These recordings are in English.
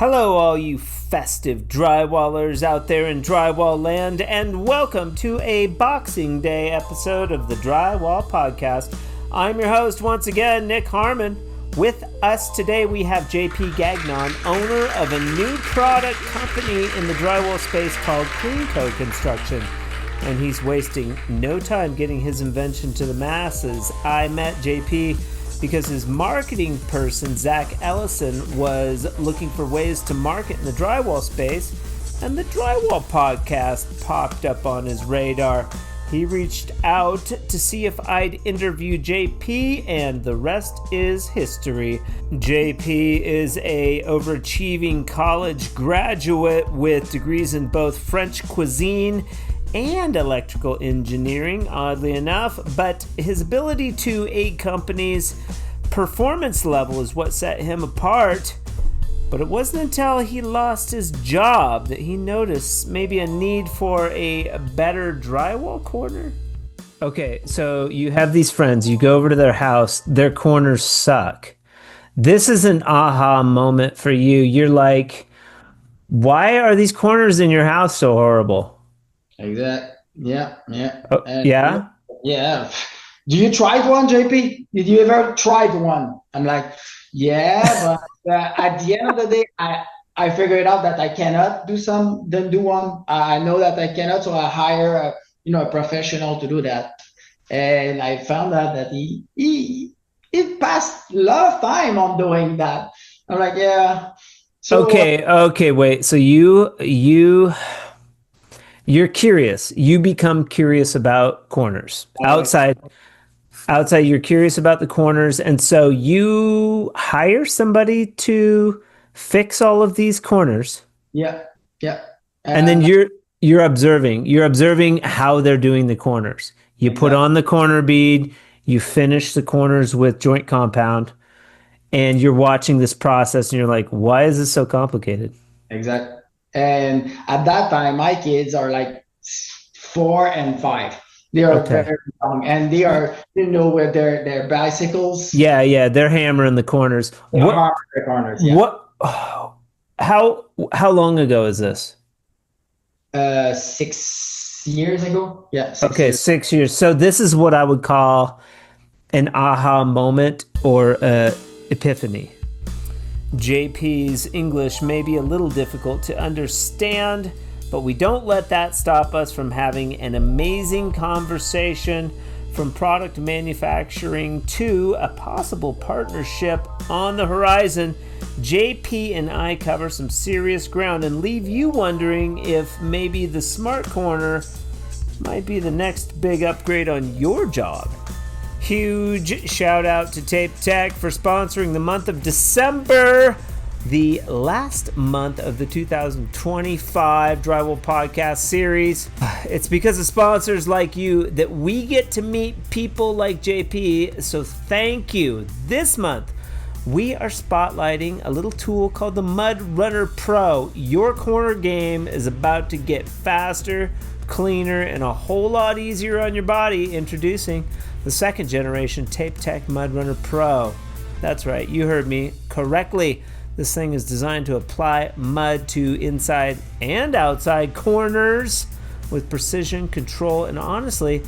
Hello, all you festive drywallers out there in drywall land, and welcome to a Boxing Day episode of the Drywall Podcast. I'm your host once again, Nick Harmon. With us today, we have JP Gagnon, owner of a new product company in the drywall space called CleanCo Construction. And he's wasting no time getting his invention to the masses. I met JP because his marketing person, Ellison, was looking for ways to market in the drywall space, and the Drywall Podcast popped up on his radar. He reached out to see if I'd interview JP, and the rest is history. JP is a overachieving college graduate with degrees in both French cuisine and electrical engineering, oddly enough, but his ability to aid companies' performance level is what set him apart. But it wasn't until he lost his job that he noticed maybe a need for a better drywall corner. Okay, so you have these friends, you go over to their house, their corners suck. This is an aha moment for you. You're like, why are these corners in your house so horrible? Exactly. Yeah. Oh, yeah? Yeah. Do you try one, JP? Did you ever try one? I'm like, yeah, but at the end of the day, I figured out that I cannot do one. I know that I cannot, so I hire a professional to do that. And I found out that he passed a lot of time on doing that. I'm like, yeah. So Okay, wait. So you're curious. You become curious about corners. Outside, you're curious about the corners, and so you hire somebody to fix all of these corners. Yeah. And then you're observing how they're doing the corners. You put on the corner bead, you finish the corners with joint compound, and you're watching this process, and you're like, why is this so complicated? Exactly. And at that time, my kids are like 4 and 5. They are very young, and they are, with their bicycles. Yeah, they're hammering the corners. How long ago is this? 6 years ago. Yeah. 6 years. So this is what I would call an aha moment or epiphany. JP's English may be a little difficult to understand, but we don't let that stop us from having an amazing conversation, from product manufacturing to a possible partnership on the horizon. JP and I cover some serious ground and leave you wondering if maybe the Smart Corner might be the next big upgrade on your job. Huge shout out to Tape Tech for sponsoring the month of December, the last month of the 2025 Drywall Podcast series. It's because of sponsors like you that we get to meet people like JP, so thank you. This month, we are spotlighting a little tool called the Mud Runner Pro. Your corner game is about to get faster, cleaner, and a whole lot easier on your body. Introducing the second generation Tape Tech Mud Runner Pro. That's right, you heard me correctly. This thing is designed to apply mud to inside and outside corners with precision, control, and honestly,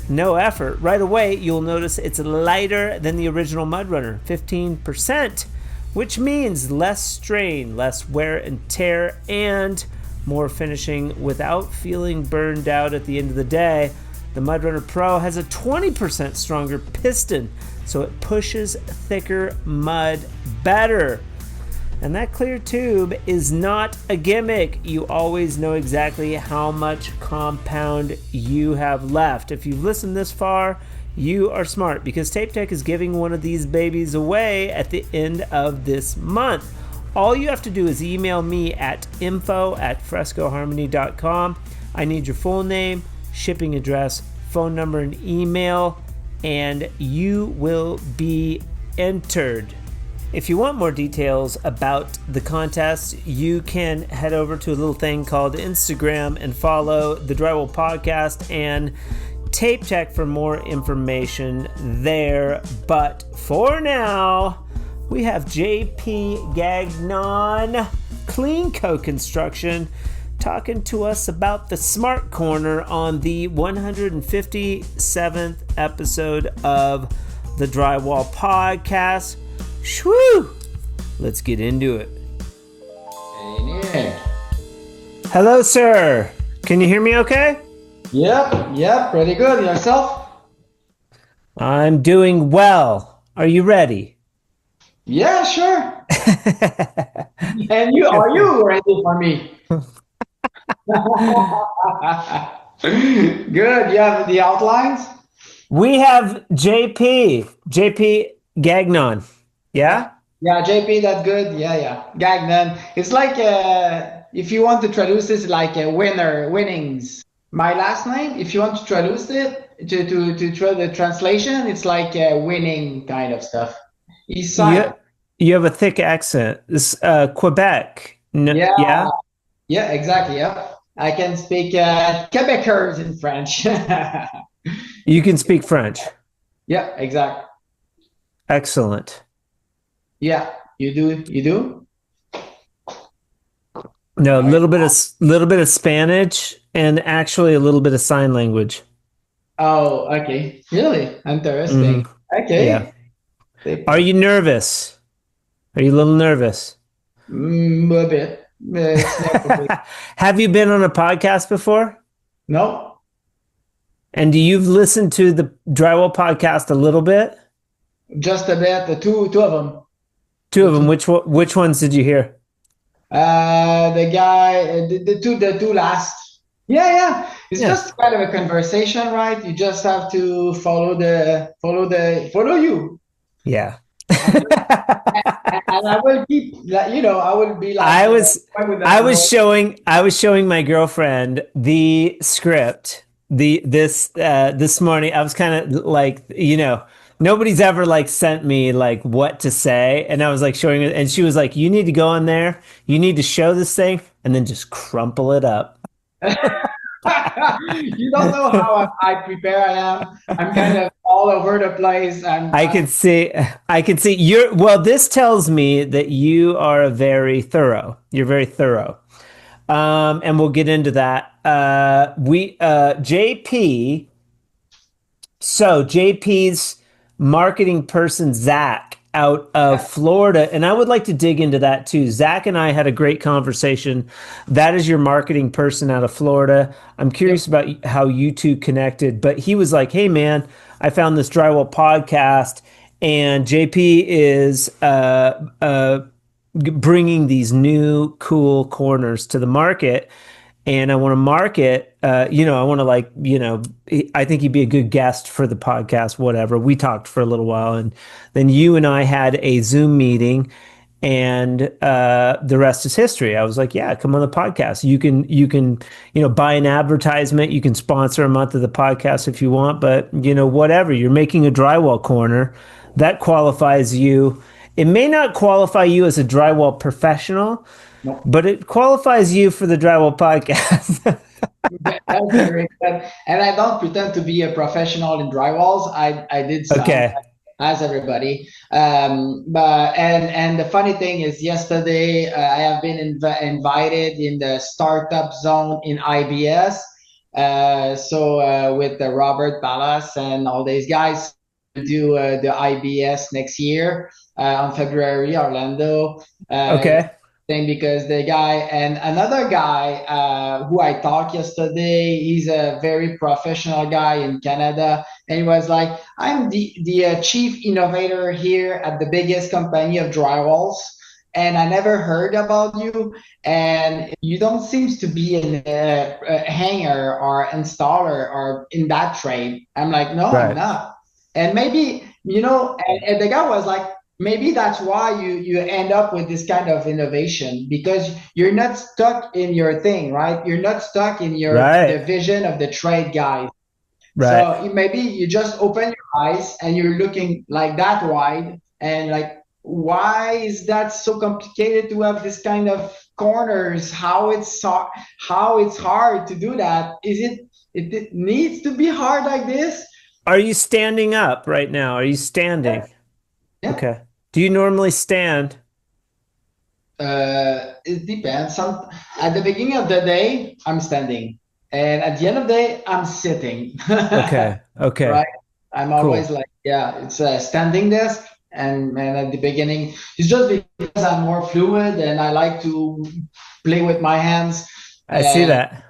no effort. Right away, you'll notice it's lighter than the original Mud Runner, 15%, which means less strain, less wear and tear, and more finishing without feeling burned out at the end of the day. The Mud Runner Pro has a 20% stronger piston, so it pushes thicker mud better. And that clear tube is not a gimmick. You always know exactly how much compound you have left. If you've listened this far, you are smart, because Tape Tech is giving one of these babies away at the end of this month. All you have to do is email me at info@frescoharmony.com. I need your full name, shipping address, phone number, and email, and you will be entered. If you want more details about the contest, you can head over to a little thing called Instagram and follow the Drywall Podcast and Tape Tech for more information there. But for now, we have JP Gagnon CleanCo Construction, talking to us about the Smart Corner on the 157th episode of the Drywall Podcast. Shwoo! Let's get into it. Hey, Nick. Hello, sir. Can you hear me okay? Yep, pretty good. Yourself? I'm doing well. Are you ready? Yeah, sure. And are you ready for me? Good. You have the outlines? We have JP Gagnon. Yeah? Yeah, JP, that's good. Yeah. Gagnon. It's like, if you want to traduce this, like a winnings. My last name, if you want to traduce it, to try the translation, it's like winning kind of stuff. East side. You have a thick accent. This Quebec. Yeah, exactly. Yeah, I can speak Quebecers in French. You can speak French. Yeah, exactly. Excellent. Yeah, you do. No, a little bit of Spanish and actually a little bit of sign language. Oh, okay. Really interesting. Mm-hmm. Okay. Yeah. Are you nervous? Are you a little nervous? A bit. Have you been on a podcast before? No. And do you've listened to the Drywall Podcast a little bit? Just a bit. The two of them. Two of them. Which ones did you hear? The guy, the two last. Yeah. It's just kind of a conversation, right? You just have to follow you. Yeah. And I will keep, I will be like. I was showing my girlfriend the script. This morning. I was kind of like, nobody's ever like sent me like what to say, and I was like showing it, and she was like, "You need to go on there. You need to show this thing, and then just crumple it up." You don't know how I prepare I am. I'm kind of all over the place. I can see this tells me that you are you're very thorough. And we'll get into that. JP's marketing person, Zach, out of Florida. And I would like to dig into that too. Zach and I had a great conversation. That is your marketing person out of Florida. I'm curious about how you two connected, but he was like, "Hey man, I found this Drywall podcast and JP is bringing these new cool corners to the market. And I want to market, I want to I think he'd be a good guest for the podcast, whatever." We talked for a little while, and then you and I had a Zoom meeting, and the rest is history. I was like, "Yeah, come on the podcast. You can buy an advertisement. You can sponsor a month of the podcast if you want, but whatever. You're making a drywall corner that qualifies you. It may not qualify you as a drywall professional." Nope. But it qualifies you for the Drywall Podcast. That's very good. And I don't pretend to be a professional in drywalls. I did some, as everybody. But the funny thing is, yesterday I have been invited in the startup zone in IBS. With Robert Ballas and all these guys to do the IBS next year on February, Orlando. Because the guy and another guy who I talked yesterday, he's a very professional guy in Canada, and he was like, "I'm the chief innovator here at the biggest company of drywalls, and I never heard about you, and you don't seem to be a hanger or installer or in that trade." I'm like, "No, right. I'm not." And maybe and the guy was like, maybe that's why you end up with this kind of innovation, because you're not stuck in your thing, right? You're not stuck in your the vision of the trade guy. Right. So maybe you just open your eyes and you're looking like that wide, and like, why is that so complicated to have this kind of corners? How it's hard to do that? It needs to be hard like this? Are you standing up right now? Are you standing? Yeah. Okay. Do you normally stand? I it depends. At the beginning of the day, I'm standing, and at the end of the day, I'm sitting. Okay. Okay. Right? I'm always Cool. like, yeah, it's a standing desk, and at the beginning, it's just because I'm more fluid and I like to play with my hands, I see that.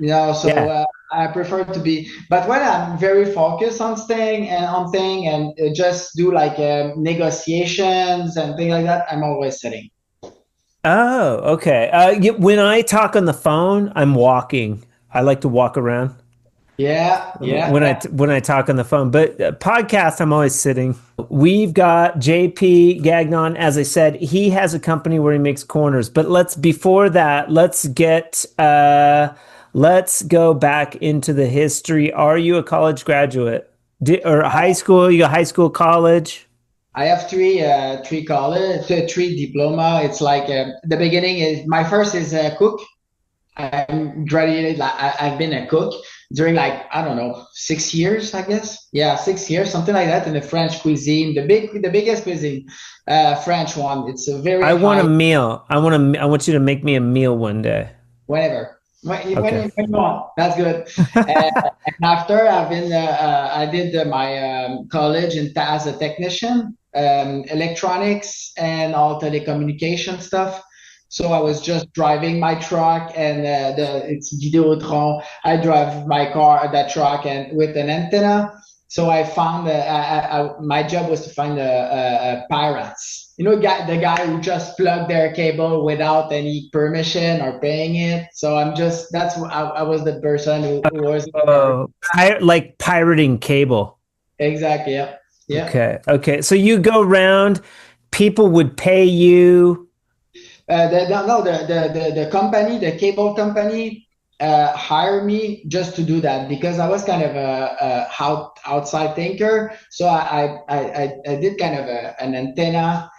so Yeah. I prefer to be. But when I'm very focused on staying and on thing and just do like negotiations and things like that, I'm always sitting. Oh, okay. When I talk on the phone, I'm walking. I like to walk around Yeah, yeah, yeah. when I talk on the phone. But podcast, I'm always sitting. We've got JP Gagnon. As I said, he has a company where he makes corners. But let's before that, let's go back into the history. Are you a college graduate? Or high school? You got high school, college? I have three college, three diploma. It's like the beginning is my first is a cook. I'm graduated. Like I've been a cook during like I don't know 6 years, I guess. Yeah, 6 years, something like that in the French cuisine, the biggest cuisine, French one. It's a very I want a high meal. I want you to make me a meal one day. whatever. Okay. When you want, that's good. And, and after I did my college as a technician, electronics and all telecommunication stuff. So I was just driving my truck and it's Videotron. I drive my car, that truck, and with an antenna. So I found my job was to find pirates. You know, the guy who just plugged their cable without any permission or paying it. So I was the person who was there. Oh, like pirating cable. Exactly. Yeah. Yeah. Okay. Okay. So you go around, people would pay you. No, the company, the cable company, hired me just to do that because I was kind of a outside thinker. So I did kind of an antenna,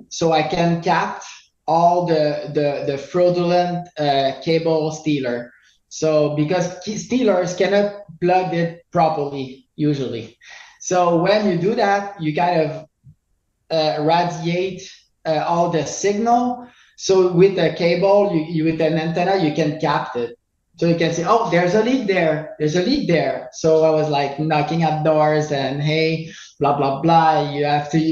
so I can catch all the fraudulent cable stealer. So because stealers cannot plug it properly usually. So when you do that, you kind of radiate all the signal. So with a cable, you with an antenna, you can cap it. So you can say, oh, there's a leak there. There's a leak there. So I was like knocking at doors and hey, blah blah blah. You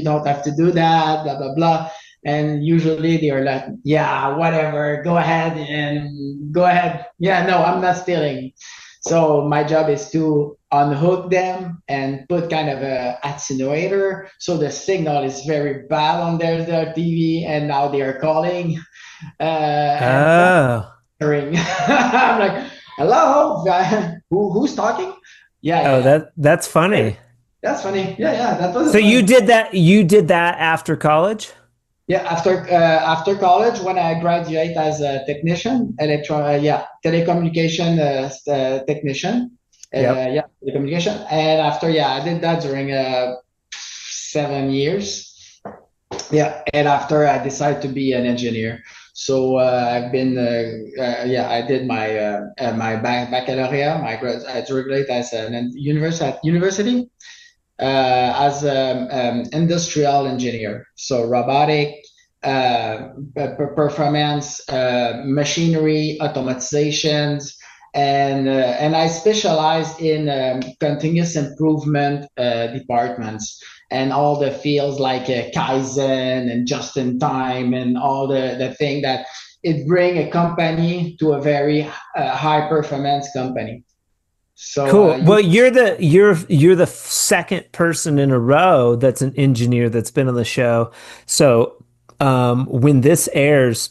don't have to do that, blah blah blah. And usually they are like, yeah, whatever, go ahead and go ahead. Yeah, no, I'm not stealing. So my job is to unhook them and put kind of a attenuator. So the signal is very bad on their TV, and now they are calling and Oh. answering. I'm like, hello, who's talking? Yeah, yeah, Oh, yeah. that's Hey, funny. that's funny. Yeah, yeah, that was So funny. you did that after college? Yeah, after college, when I graduate as a technician, telecommunication technician, Yep. yeah, telecommunication, and after I did that during 7 years. Yeah, and after I decided to be an engineer. So I've been I did my baccalaureate, I graduated as an university as an industrial engineer. So robotic, performance, machinery, automatizations, and I specialize in continuous improvement departments and all the fields like Kaizen and just in time and all the thing that it bring a company to a very high performance company. So Cool. Well, you're the second person in a row that's an engineer that's been on the show. So, when this airs,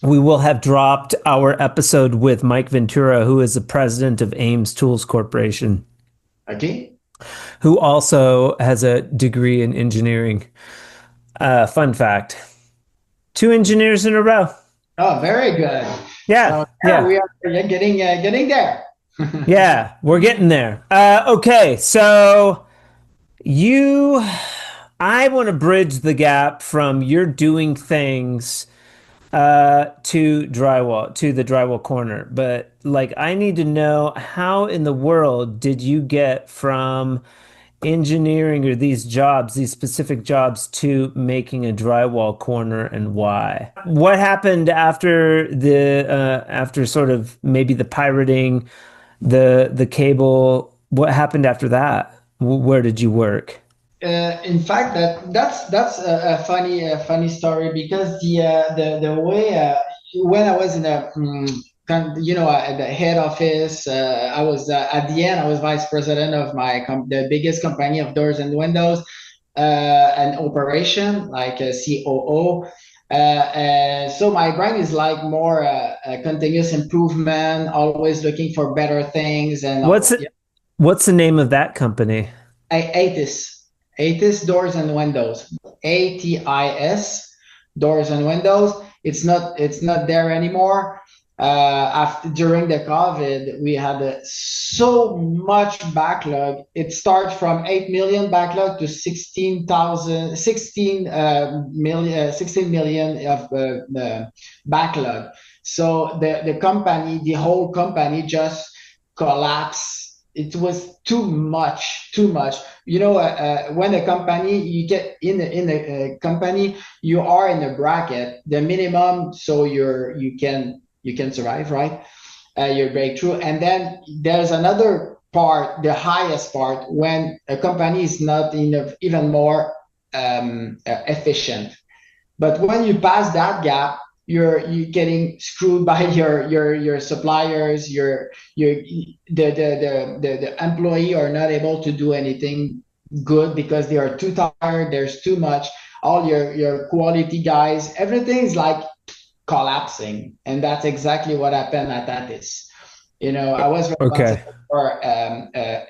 we will have dropped our episode with Mike Ventura, who is the president of Ames Tools Corporation, okay. who also has a degree in engineering. Fun fact: two engineers in a row. Oh, very good. Yeah, So yeah, yeah. we are getting there. Yeah, we're getting there. Okay, so you, I want to bridge the gap from you're doing things to the drywall corner, but like I need to know how in the world did you get from engineering or these jobs, these specific jobs to making a drywall corner, and why? What happened after after sort of maybe the pirating, the cable? What happened after that? Where did you work? In fact, that's a funny story because the way when I was in at the head office, I was at the end I was vice president of the biggest company of doors and windows, and operation like a COO. So my brain is like more continuous improvement, always looking for better things. And What's it? What's the name of that company? ATIS doors and windows. ATIS doors and windows. It's not there anymore. After during the COVID, we had so much backlog. It starts from 8 million backlog to 16 million of backlog. So the whole company just collapsed. It was too much. When a company, you get in a company, you are in a bracket, the minimum, so you can survive, right? Your breakthrough. And then there's another part, the highest part, when a company is not even more efficient. But when you pass that gap, you're getting screwed by your suppliers. The employee are not able to do anything good because they are too tired. There's too much. All your quality guys, everything's like collapsing, and that's exactly what happened at Atis. I was responsible for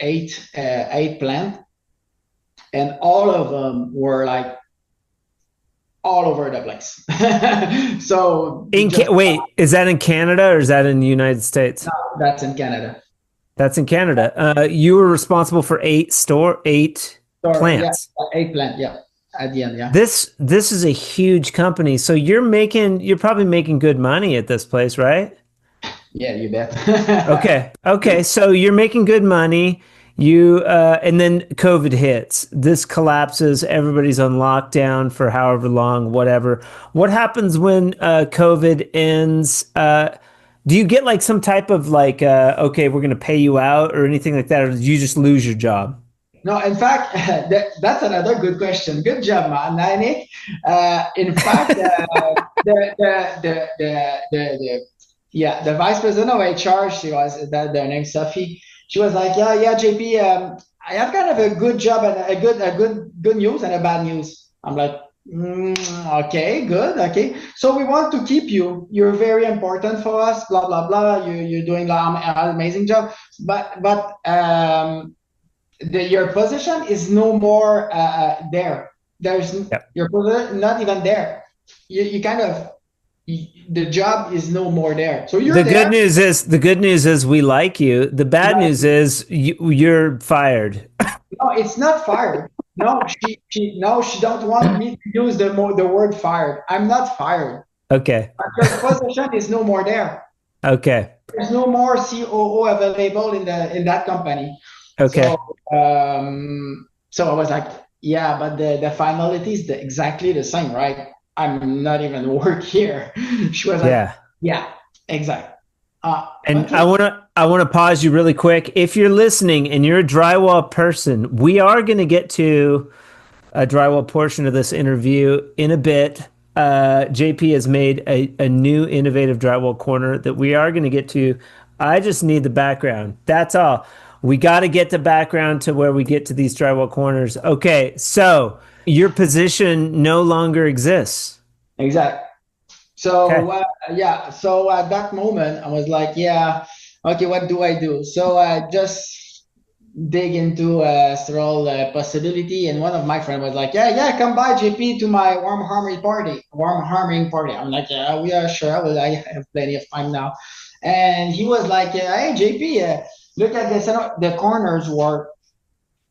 eight plant, and all of them were like all over the place. So wait, is that in Canada or is that in the United States? No, that's in Canada. That's in Canada. You were responsible for eight plants. Yeah, 8 plant. Yeah. At the end, yeah. This is a huge company, so you're probably making good money at this place, right? Yeah, you bet. Okay. So you're making good money. And then COVID hits. This collapses. Everybody's on lockdown for however long, whatever. What happens when COVID ends? Do you get like some type of like, okay, we're going to pay you out or anything like that, or do you just lose your job? No, in fact, that's another good question. Good job, man, Nick. In fact, the vice president of HR, their name Sophie. She was like, yeah, JP, I have kind of a good job and a good news and a bad news. I'm like, okay, good, okay. So we want to keep you. You're very important for us. Blah blah blah. You're doing an amazing job, but your position is no more there. Your position not even there. You kind of the job is no more there. So you're the there. The good news is we like you. The bad news is you're fired. No, it's not fired. No, she don't want me to use the word fired. I'm not fired. Okay. But your position is no more there. Okay. There's no more COO available in that company. Okay. So I was like, yeah, but the finality is exactly the same, right? I'm not even work here. She was like, yeah, exactly. And okay. I want to pause you really quick. If you're listening and you're a drywall person, we are going to get to a drywall portion of this interview in a bit. JP has made a new innovative drywall corner that we are going to get to. I just need the background. That's all. We got to get the background to where we get to these drywall corners. Okay, so your position no longer exists. Exactly. So, so at that moment, I was like, yeah, okay, what do I do? So I just dig into several possibility. And one of my friends was like, yeah, come by, JP, to my warm harming party. I'm like, yeah, sure. I have plenty of time now. And he was like, hey, JP, look at this. The corners were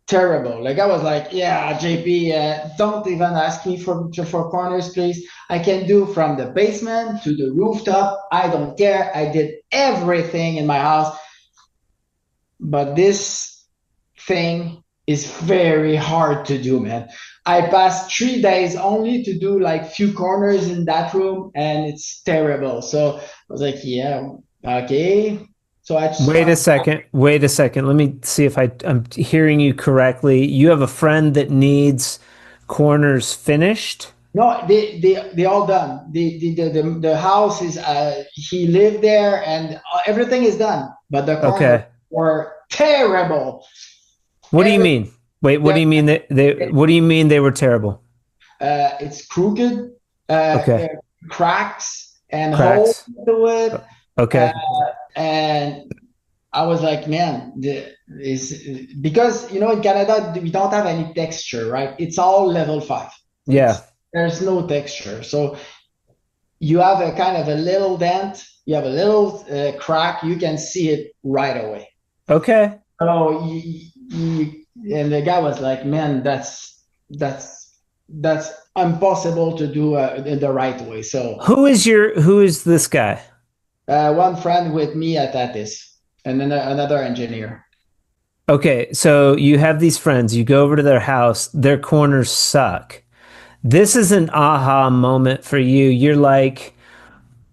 terrible. Like I was like, yeah, JP, don't even ask me for corners, please. I can do from the basement to the rooftop. I don't care. I did everything in my house. But this thing is very hard to do, man. I passed 3 days only to do like few corners in that room, and it's terrible. So I was like, yeah, okay. So I just Wait a found, second. Wait a second. Let me see if I'm hearing you correctly. You have a friend that needs corners finished? no, they all done. The house is he lived there, and everything is done, but the corners Okay. were terrible. What do you Every mean? Wait, what do the, you mean what do you mean they were terrible? it's crooked, Okay. there are cracks and holes Cracks. to it, uh, Okay. and I was like, man, is because in Canada we don't have any texture, right? It's all level 5. Yeah. There's no texture, so you have a kind of a little dent, you have a little crack, you can see it right away. Okay. So and the guy was like, man, that's impossible to do in the right way. So Who is this guy? one friend with me at Atis, and then another engineer. Okay, so you have these friends, you go over to their house, their corners suck. This is an aha moment for you. You're like,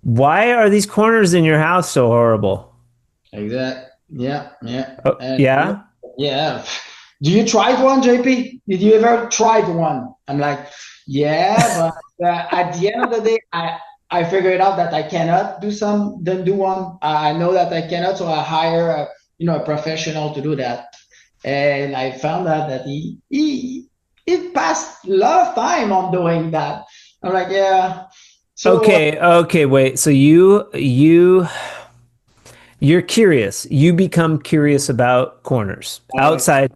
why are these corners in your house so horrible? Exactly. Yeah, yeah. Oh, yeah? Yeah. Do you tried one, JP? Did you ever tried one? I'm like, yeah, but at the end of the day, I figured out that I cannot then do one. I know that I cannot, so I hire a professional to do that. And I found out that he passed a lot of time on doing that. I'm like, yeah. So Okay, wait. So you're curious. You become curious about corners. Outside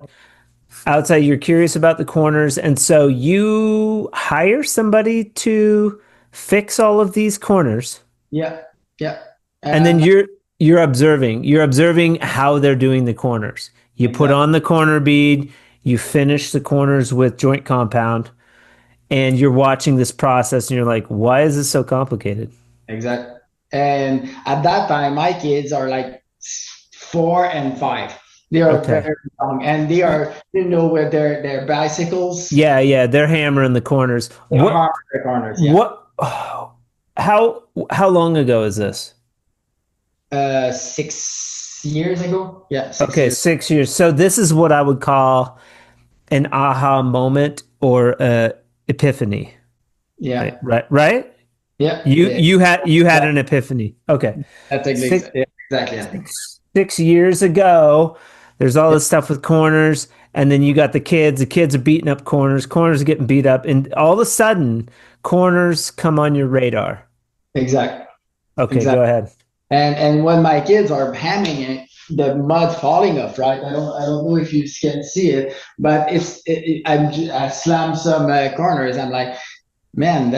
you're curious about the corners, and so you hire somebody to fix all of these corners. yeah, yeah. And then And you're observing how they're doing the corners. You put exactly. on the corner bead, you finish the corners with joint compound, and you're watching this process and you're like, why is this so complicated? Exactly. And at that time, my kids are like 4 and 5. They are Okay. very young, and they are, with their bicycles, Yeah, they're hammering the corners. they are the corners. Yeah. What how long ago is this? 6 years ago. Yeah, six Okay, years. 6 years. So this is what I would call an aha moment or epiphany. Yeah, Right? yeah, You yeah. you had That, an epiphany. Okay. that's Six, exactly, yeah, exactly. Yeah. 6 years ago, there's all this stuff with corners, and then you got the kids are beating up corners are getting beat up, and all of a sudden, corners come on your radar. Exactly, Okay, go exactly. ahead. And when my kids are hamming it, the mud falling off, right? I don't know if you can see it, but I slam some corners. I'm like, man,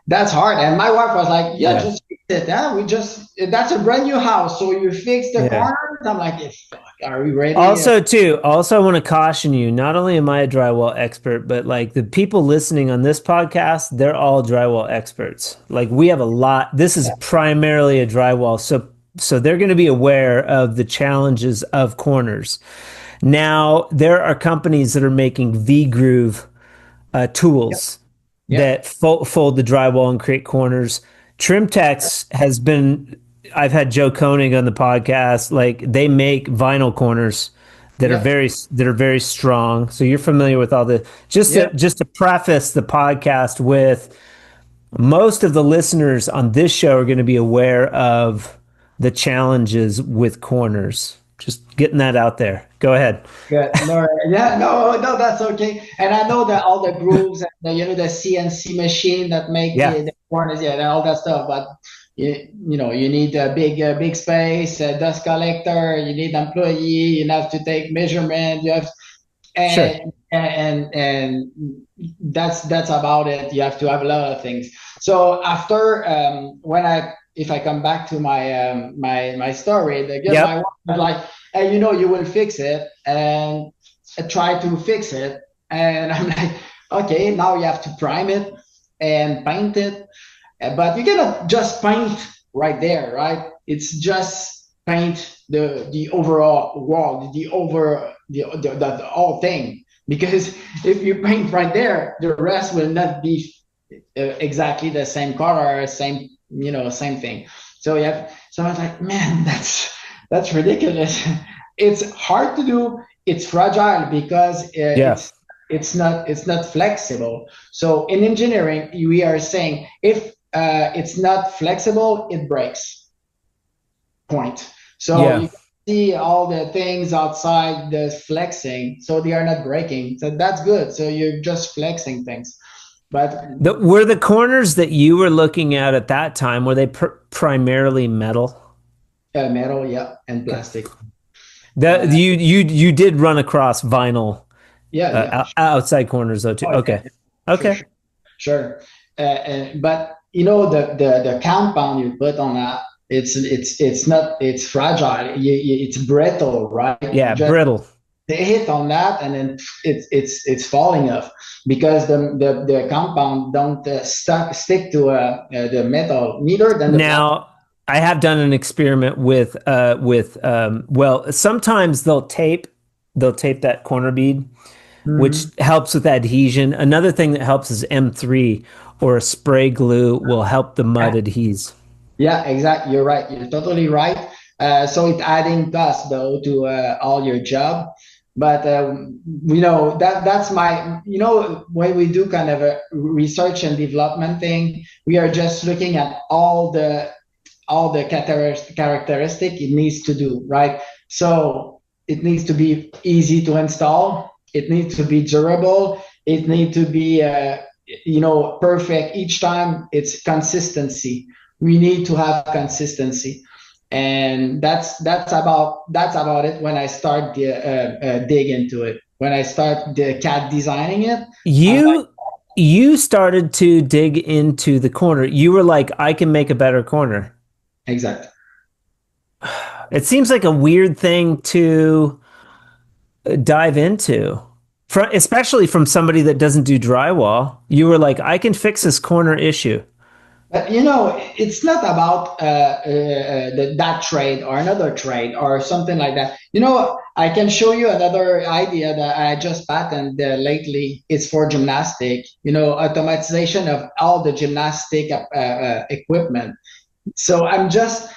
that's hard. And my wife was like, yeah, Yeah. just fix it. Yeah, that's a brand new house. So you fix the Yeah. corners. I'm like, fuck, are we ready? Also, I want to caution you. Not only am I a drywall expert, but like the people listening on this podcast, they're all drywall experts. Like we have a lot. This is primarily a drywall, so they're going to be aware of the challenges of corners. Now, there are companies that are making V-groove tools Yeah, that fold the drywall and create corners. Trimtex has been. I've had Joe Koenig on the podcast. Like they make vinyl corners yeah, that are very strong. So you're familiar with all the yeah. just to preface the podcast with most of the listeners on this show are going to be aware of the challenges with corners. Just getting that out there. Go ahead. Good. No, yeah, no, that's okay. And I know that all the grooves and the CNC machine that make Yeah, the corners, yeah, and all that stuff. But you need a big space, a dust collector. You need employee. You have to take measurement. You have sure. and that's about it. You have to have a lot of things. So after if I come back to my story, again, my Yep. wife was like, hey, you will fix it, and I try to fix it, and I'm like, okay, now you have to prime it and paint it, but you cannot just paint right there, right? It's just paint the overall wall, the whole thing, because if you paint right there, the rest will not be exactly the same color, same thing. So so I was like, man, that's ridiculous. It's hard to do. It's fragile because Yeah. it's not flexible. So in engineering, we are saying if it's not flexible, it breaks. Point. So Yeah. you can see all the things outside the flexing, so they are not breaking. So that's good. So you're just flexing things. But Were the corners that you were looking at that time, were they primarily metal? metal, yeah, and plastic. You did run across vinyl Yeah. outside corners though too. Oh, Okay. yeah. Okay. Sure. But the compound you put on that, it's not, it's fragile. It's brittle, right? Yeah, brittle. They hit on that, and then it's falling off because the compound don't stick to the metal, neither than the Now, I have done an experiment with well, sometimes they'll tape that corner bead, which helps with adhesion. Another thing that helps is M3 or a spray glue will help the mud adhes. Yeah, exactly. You're right. You're totally right. So it's adding cost though to all your job. But that's my, when we do kind of a research and development thing, we are just looking at all the characteristic it needs to do, right? So it needs to be easy to install. It needs to be durable. It needs to be perfect each time. It's consistency. We need to have consistency, and that's about it. When I start dig into it, when I start the CAD designing it, you started to dig into the corner. You were like, I can make a better corner. Exactly. It seems like a weird thing to dive into, especially from somebody that doesn't do drywall. You were like, I can fix this corner issue. But it's not about that trade or another trade or something like that. I can show you another idea that I just patented lately. It's for gymnastic. Automatization of all the gymnastic equipment. So I'm just,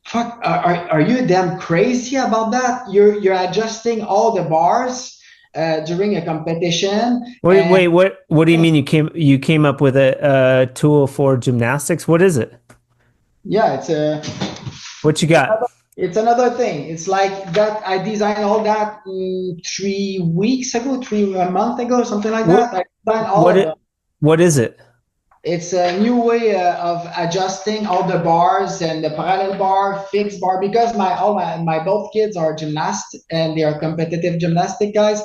fuck. Are you damn crazy about that? You're adjusting all the bars during a competition. Wait, what do you mean you came up with a tool for gymnastics? What is it? Yeah, what you got? It's another thing. It's like that. I designed all that 3 weeks ago, a month ago, something like that. I designed all of them. What is it? It's a new way of adjusting all the bars and the parallel bar, fixed bar, because my both kids are gymnasts and they are competitive gymnastic guys.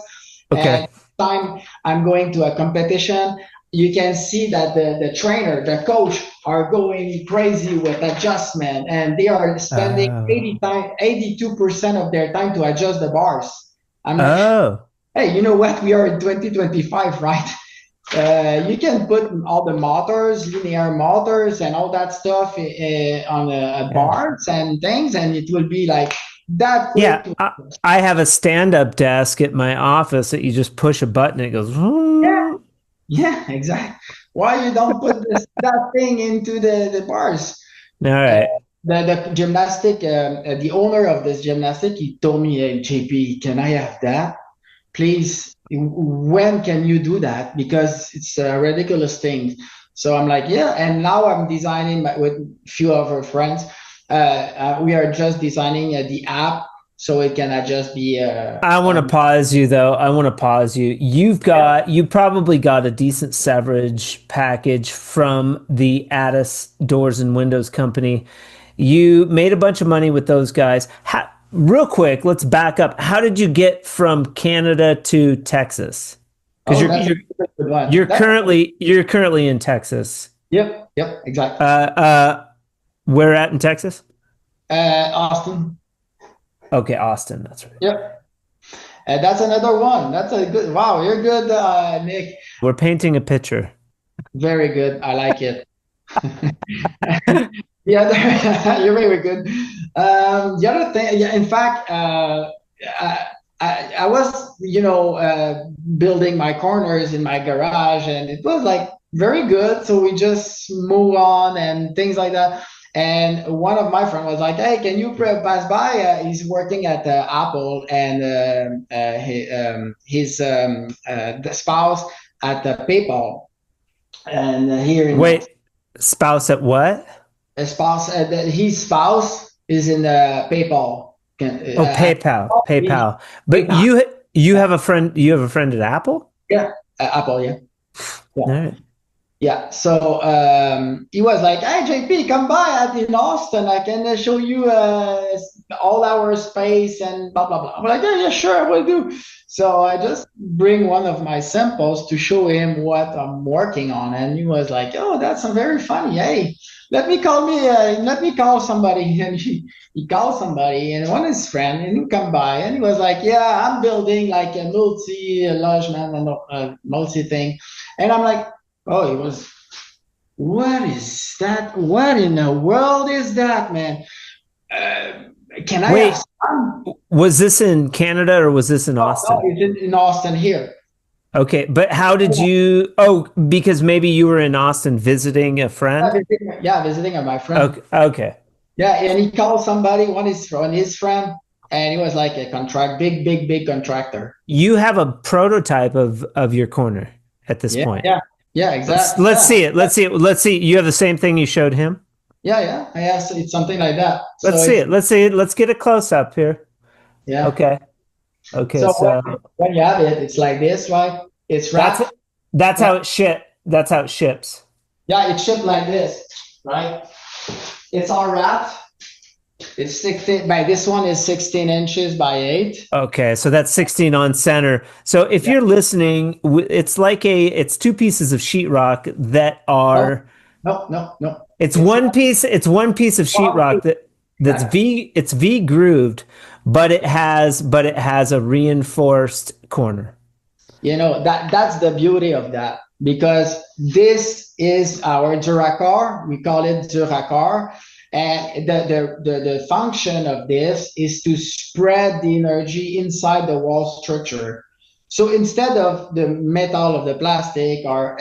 Okay. And time I'm going to a competition, you can see that the trainer, the coach are going crazy with adjustment, and they are spending 82% of their time to adjust the bars. I'm like, hey, you know what? We are in 2025, right? You can put all the motors, linear motors, and all that stuff on bars and things, and it will be like that quick. Yeah, I have a stand-up desk at my office that you just push a button and it goes. Yeah, exactly. Why you don't put that thing into the bars? All right. The gymnastic, the owner of this gymnastic, he told me, hey, JP, can I have that? Please, when can you do that? Because it's a ridiculous thing. So I'm like, yeah. And now I'm designing with a few of our friends. We are just designing the app so it can adjust the. I want to pause you though. You probably got a decent severage package from the Addis Doors and Windows Company. You made a bunch of money with those guys. Real quick, let's back up. How did you get from Canada to Texas? Because you're currently in Texas. Yep, exactly. Where at in Texas? Austin. Okay, Austin. That's right. Yep. That's another one. That's a good. Wow, you're good, Nick. We're painting a picture. Very good. I like it. Yeah, you're very good. The other thing, yeah, in fact, I was, building my corners in my garage, and it was like very good. So we just move on and things like that. And one of my friends was like, "Hey, can you pass by? He's working at Apple, and the spouse at the PayPal, and here in Wait, spouse at what? his spouse is in the PayPal. Oh, PayPal. But PayPal. you have a friend. You have a friend at Apple. Yeah, Apple. Yeah. All right. Yeah, so he was like, "Hey, JP, come by in Austin. I can show you all our space and blah blah blah." I'm like, "Yeah, yeah, sure, I will do." So I just bring one of my samples to show him what I'm working on, and he was like, "Oh, that's very funny. Hey, let me call somebody." And he called somebody, and one of his friend, and he come by, and he was like, "Yeah, I'm building like a multi lodgement and multi thing," and I'm like. Oh, it was. What is that? What in the world is that, man? Can I Wait, have some? was this in Canada or was this in No, Austin? it's in Austin here. Okay, but how did you? Oh, because maybe you were in Austin visiting a friend. Visiting my friend. Okay, okay. Yeah, and he called somebody, one his friend, and he was like a big contractor. You have a prototype of your corner at this point. Yeah, exactly. Let's see it. Let's see it. Let's see. You have the same thing you showed him. Yeah. I asked it's something like that. Let's see it. Let's see it. Let's get a close up here. Yeah. Okay. Okay. So So when you have it, it's like this, right? It's wrapped. that's how it ship. That's how it ships. Yeah, it's shipped like this, right? It's all wrapped. It's 16 by this one is 16 inches by 8. Okay, so that's 16 on center. So if you're listening, it's two pieces of sheetrock that are No. It's one piece. It's one piece of sheetrock it's V grooved, but it has a reinforced corner. That's the beauty of that, because this is our Duracar. We call it Duracar. And the function of this is to spread the energy inside the wall structure. So instead of the metal of the plastic or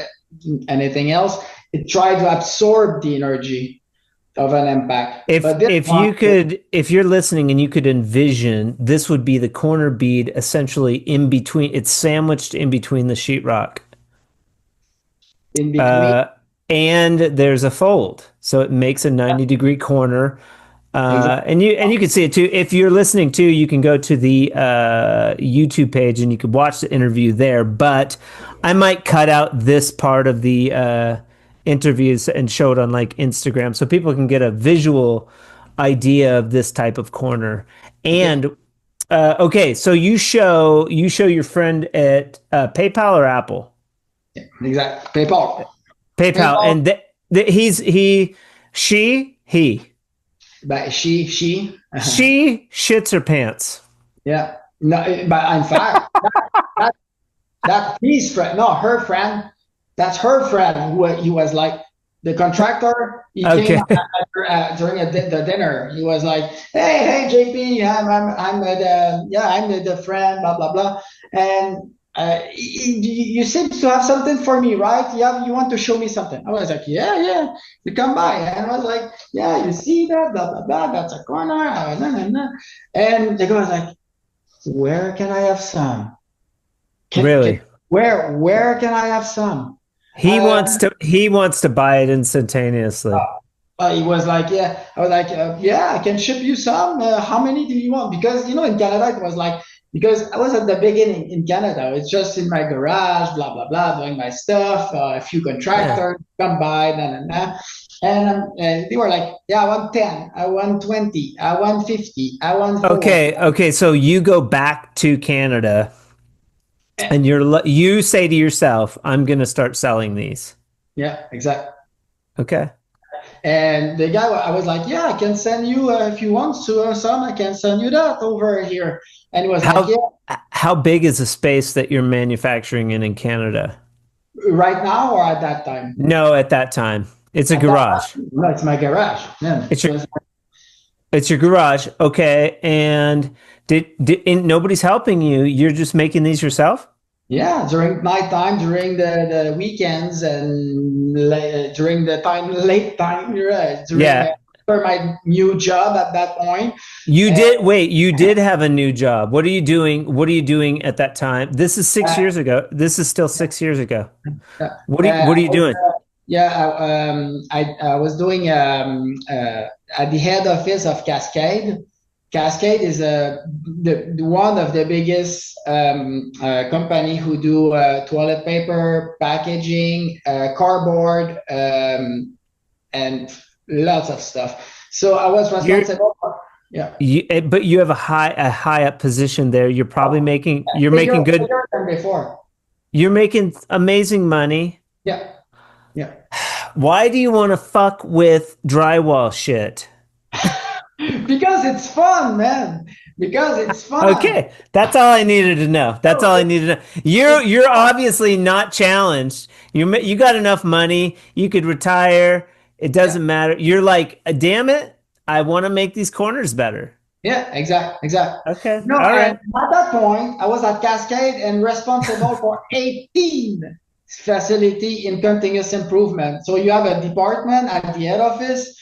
anything else, it tries to absorb the energy of an impact. If you're listening and you could envision, this would be the corner bead essentially in between. It's sandwiched in between the sheetrock. In between. And there's a fold, so it makes a 90-degree corner. Exactly. And you can see it too. If you're listening too, you can go to the YouTube page and you can watch the interview there. But I might cut out this part of the interviews and show it on like Instagram, so people can get a visual idea of this type of corner. And okay, so you show your friend at PayPal or Apple? Yeah, exactly. PayPal. And he. But she. She shits her pants. Yeah. No, but in fact, that his friend, no, her friend, that's her friend who he was like the contractor. He came during the dinner. He was like, "Hey, JP, I'm the friend, blah blah blah," and. You seem to have something for me, right? You want to show me something. I was like, yeah. You come by, and I was like, yeah, you see that, blah blah blah. That's a corner, and the guy was like, where can I have some? Really? Where can I have some? He wants to buy it instantaneously. He was like, yeah. I was like, yeah, I can ship you some. How many do you want? Because in Canada it was like. Because I was at the beginning in Canada, it's just in my garage, blah, blah, blah, doing my stuff. A few contractors come by, and they were like, yeah, I want 10, I want 20, I want 50, I want 4. Okay. So you go back to Canada and you say to yourself, I'm going to start selling these. Yeah, exactly. Okay. And the guy, I was like, yeah, I can send you, if you want to some, I can send you that over here. And it was how big is the space that you're manufacturing in Canada? Right now or at that time? No, at that time. It's a garage. No, it's my garage. Yeah. It's your garage. Okay. And and nobody's helping you. You're just making these yourself? Yeah, during nighttime, during the weekends, and during the late time, during Yeah. for my new job at that point. You did have a new job. What are you doing? What are you doing at that time? This is 6 years ago. This is still 6 years ago. What are you doing? I was doing at the head office of Cascade. Cascade is one of the biggest company who do toilet paper, packaging, cardboard, and lots of stuff. So I was responsible for, yeah. But you have a high up position there. You're making good. Bigger than before. You're making amazing money. Yeah. Yeah. Why do you want to fuck with drywall shit? Because it's fun, man. Because it's fun. Okay, that's all I needed to know. That's all I needed to know. You're obviously not challenged. You got enough money. You could retire. It doesn't matter. You're like, damn it, I want to make these corners better. Yeah, exactly. Okay. No, All right. at that point, I was at Cascade and responsible for 18 facility in continuous improvement. So you have a department at the head office,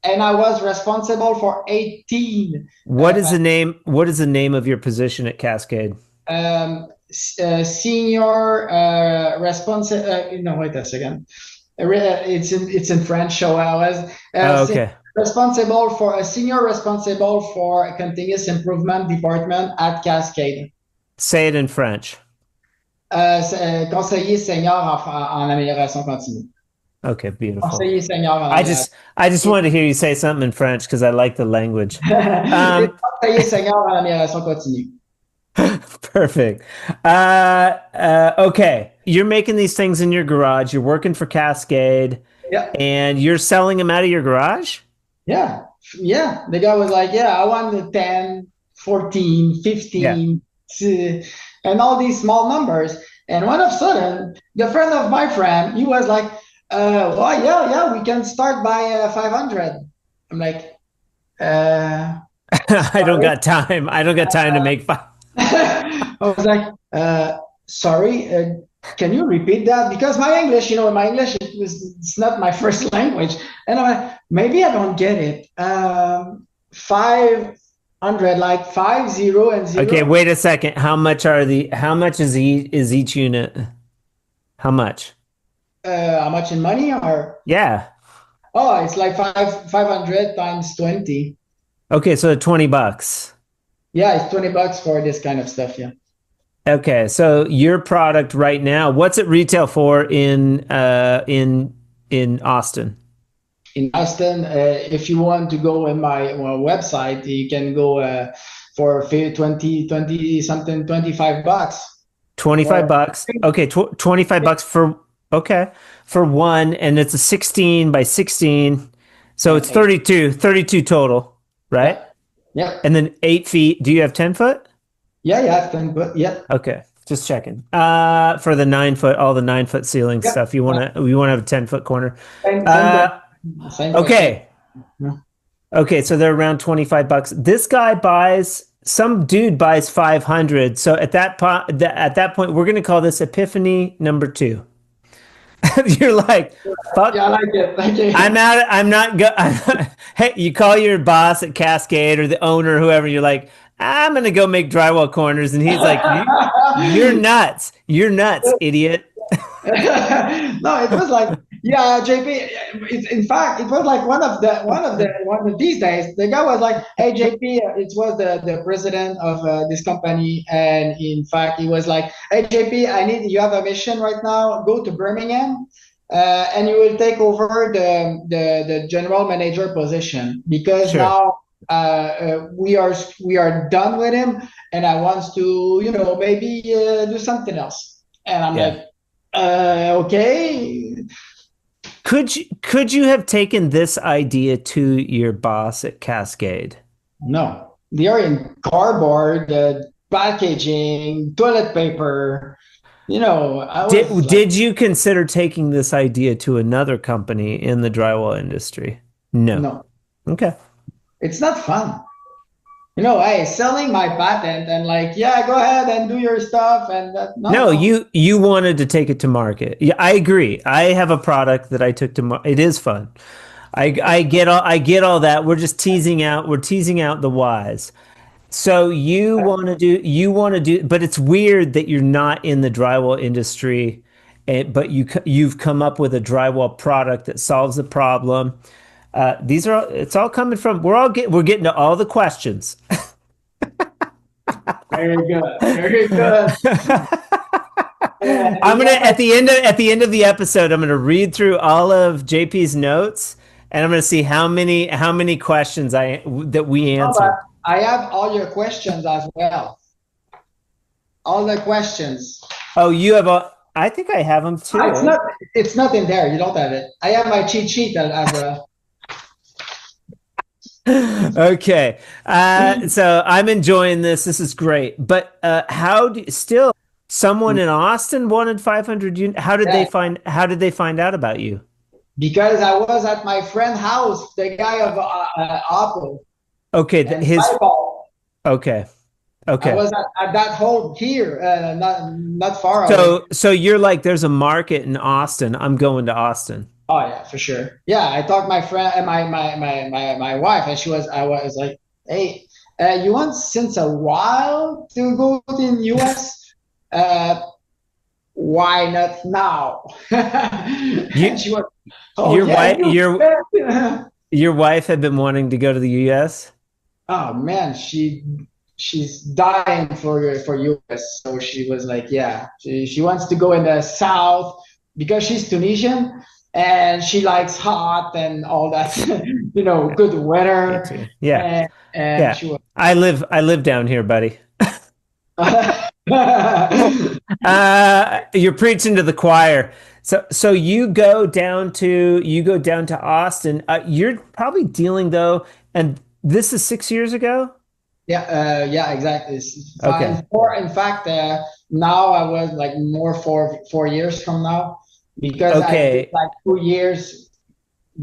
and I was responsible for 18. What is the name? What is the name of your position at Cascade? Senior responsible. No, wait a second. It's in French, so I was Okay. senior responsible for a continuous improvement department at Cascade. Say it in French. Conseiller senior en amélioration continue. Okay, beautiful. Conseiller senior en I just wanted to hear you say something in French because I like the language. Conseiller senior en amélioration continue. Perfect. Okay. You're making these things in your garage. You're working for Cascade. Yeah. And you're selling them out of your garage? Yeah. The guy was like, I want the 10, 14, 15, and all these small numbers. And all of a sudden, the friend of my friend, he was like, we can start by 500. I'm like, I don't got time. I don't got time to make five. I was like, sorry, can you repeat that? Because my English, it's not my first language. And I'm like, maybe I don't get it. 500, like 50 and 0. Okay, wait a second. How much is each unit? How much? How much in money or? Yeah. Oh, it's like 500 times 20. Okay, so $20. Yeah, it's $20 for this kind of stuff. Yeah. Okay, so your product right now, what's it retail for in Austin? In Austin, if you want to go in my website, you can go for 20 something, $25. $25. Okay, $25 for one, and it's a 16 by 16, so it's 32 total, right? Yeah. And then 8 feet. Do you have 10 foot? Yeah, 10 foot. Yeah. Okay, just checking. For the 9 foot, all the 9 foot ceiling stuff, you want to have a 10-foot corner. Same Okay. Okay, so they're around $25. This guy some dude buys 500. So at that point, we're going to call this Epiphany number 2. You're like, fuck. Yeah, I like it. I'm not Hey, you call your boss at Cascade or the owner or whoever, you're like, I'm going to go make drywall corners. And he's like, you're nuts. You're nuts, idiot. No, it was like, JP. In fact, it was like one of these days. The guy was like, "Hey, JP," it was the president of this company, and in fact, he was like, "Hey, JP, you have a mission right now. Go to Birmingham, and you will take over the general manager position because now we are done with him, and I want to maybe do something else." And I'm like, okay. Could you have taken this idea to your boss at Cascade? No, they are in cardboard, packaging, toilet paper. Did you consider taking this idea to another company in the drywall industry? No. No. Okay. it's not fun. Hey, selling my patent and like, yeah, go ahead and do your stuff. And No, no. you wanted to take it to market. Yeah, I agree. I have a product that I took to market. It is fun. I get all that. We're teasing out the whys. So you want to do, but it's weird that you're not in the drywall industry, but you've come up with a drywall product that solves the problem. It's all coming from, we're getting to all the questions. Very good. Very good. I'm gonna at the end of the episode, I'm gonna read through all of JP's notes, and I'm gonna see how many questions that we answered. I have all your questions as well. All the questions. Oh, you have I think I have them too. It's not in there. You don't have it. I have my cheat sheet as well. Okay. So I'm enjoying this. This is great. But still someone in Austin wanted 500 units. How did they find out about you? Because I was at my friend's house, the guy of Apple. Okay, okay. I was at that home here, not far away. So you're like, there's a market in Austin. I'm going to Austin. Oh yeah, for sure. Yeah, I talked to my friend and my wife, and I was like, hey, you want since a while to go in US? Why not now? She was, your wife had been wanting to go to the US. Oh man, she's dying for US. So she was like, yeah, she wants to go in the south because she's Tunisian and she likes hot and all that, good weather. Yeah. And yeah. I live down here, buddy. You're preaching to the choir. So you go down to Austin. You're probably dealing though, and this is 6 years ago. Yeah, exactly. Okay. In fact, now I was like more 4 years from now because I did like 2 years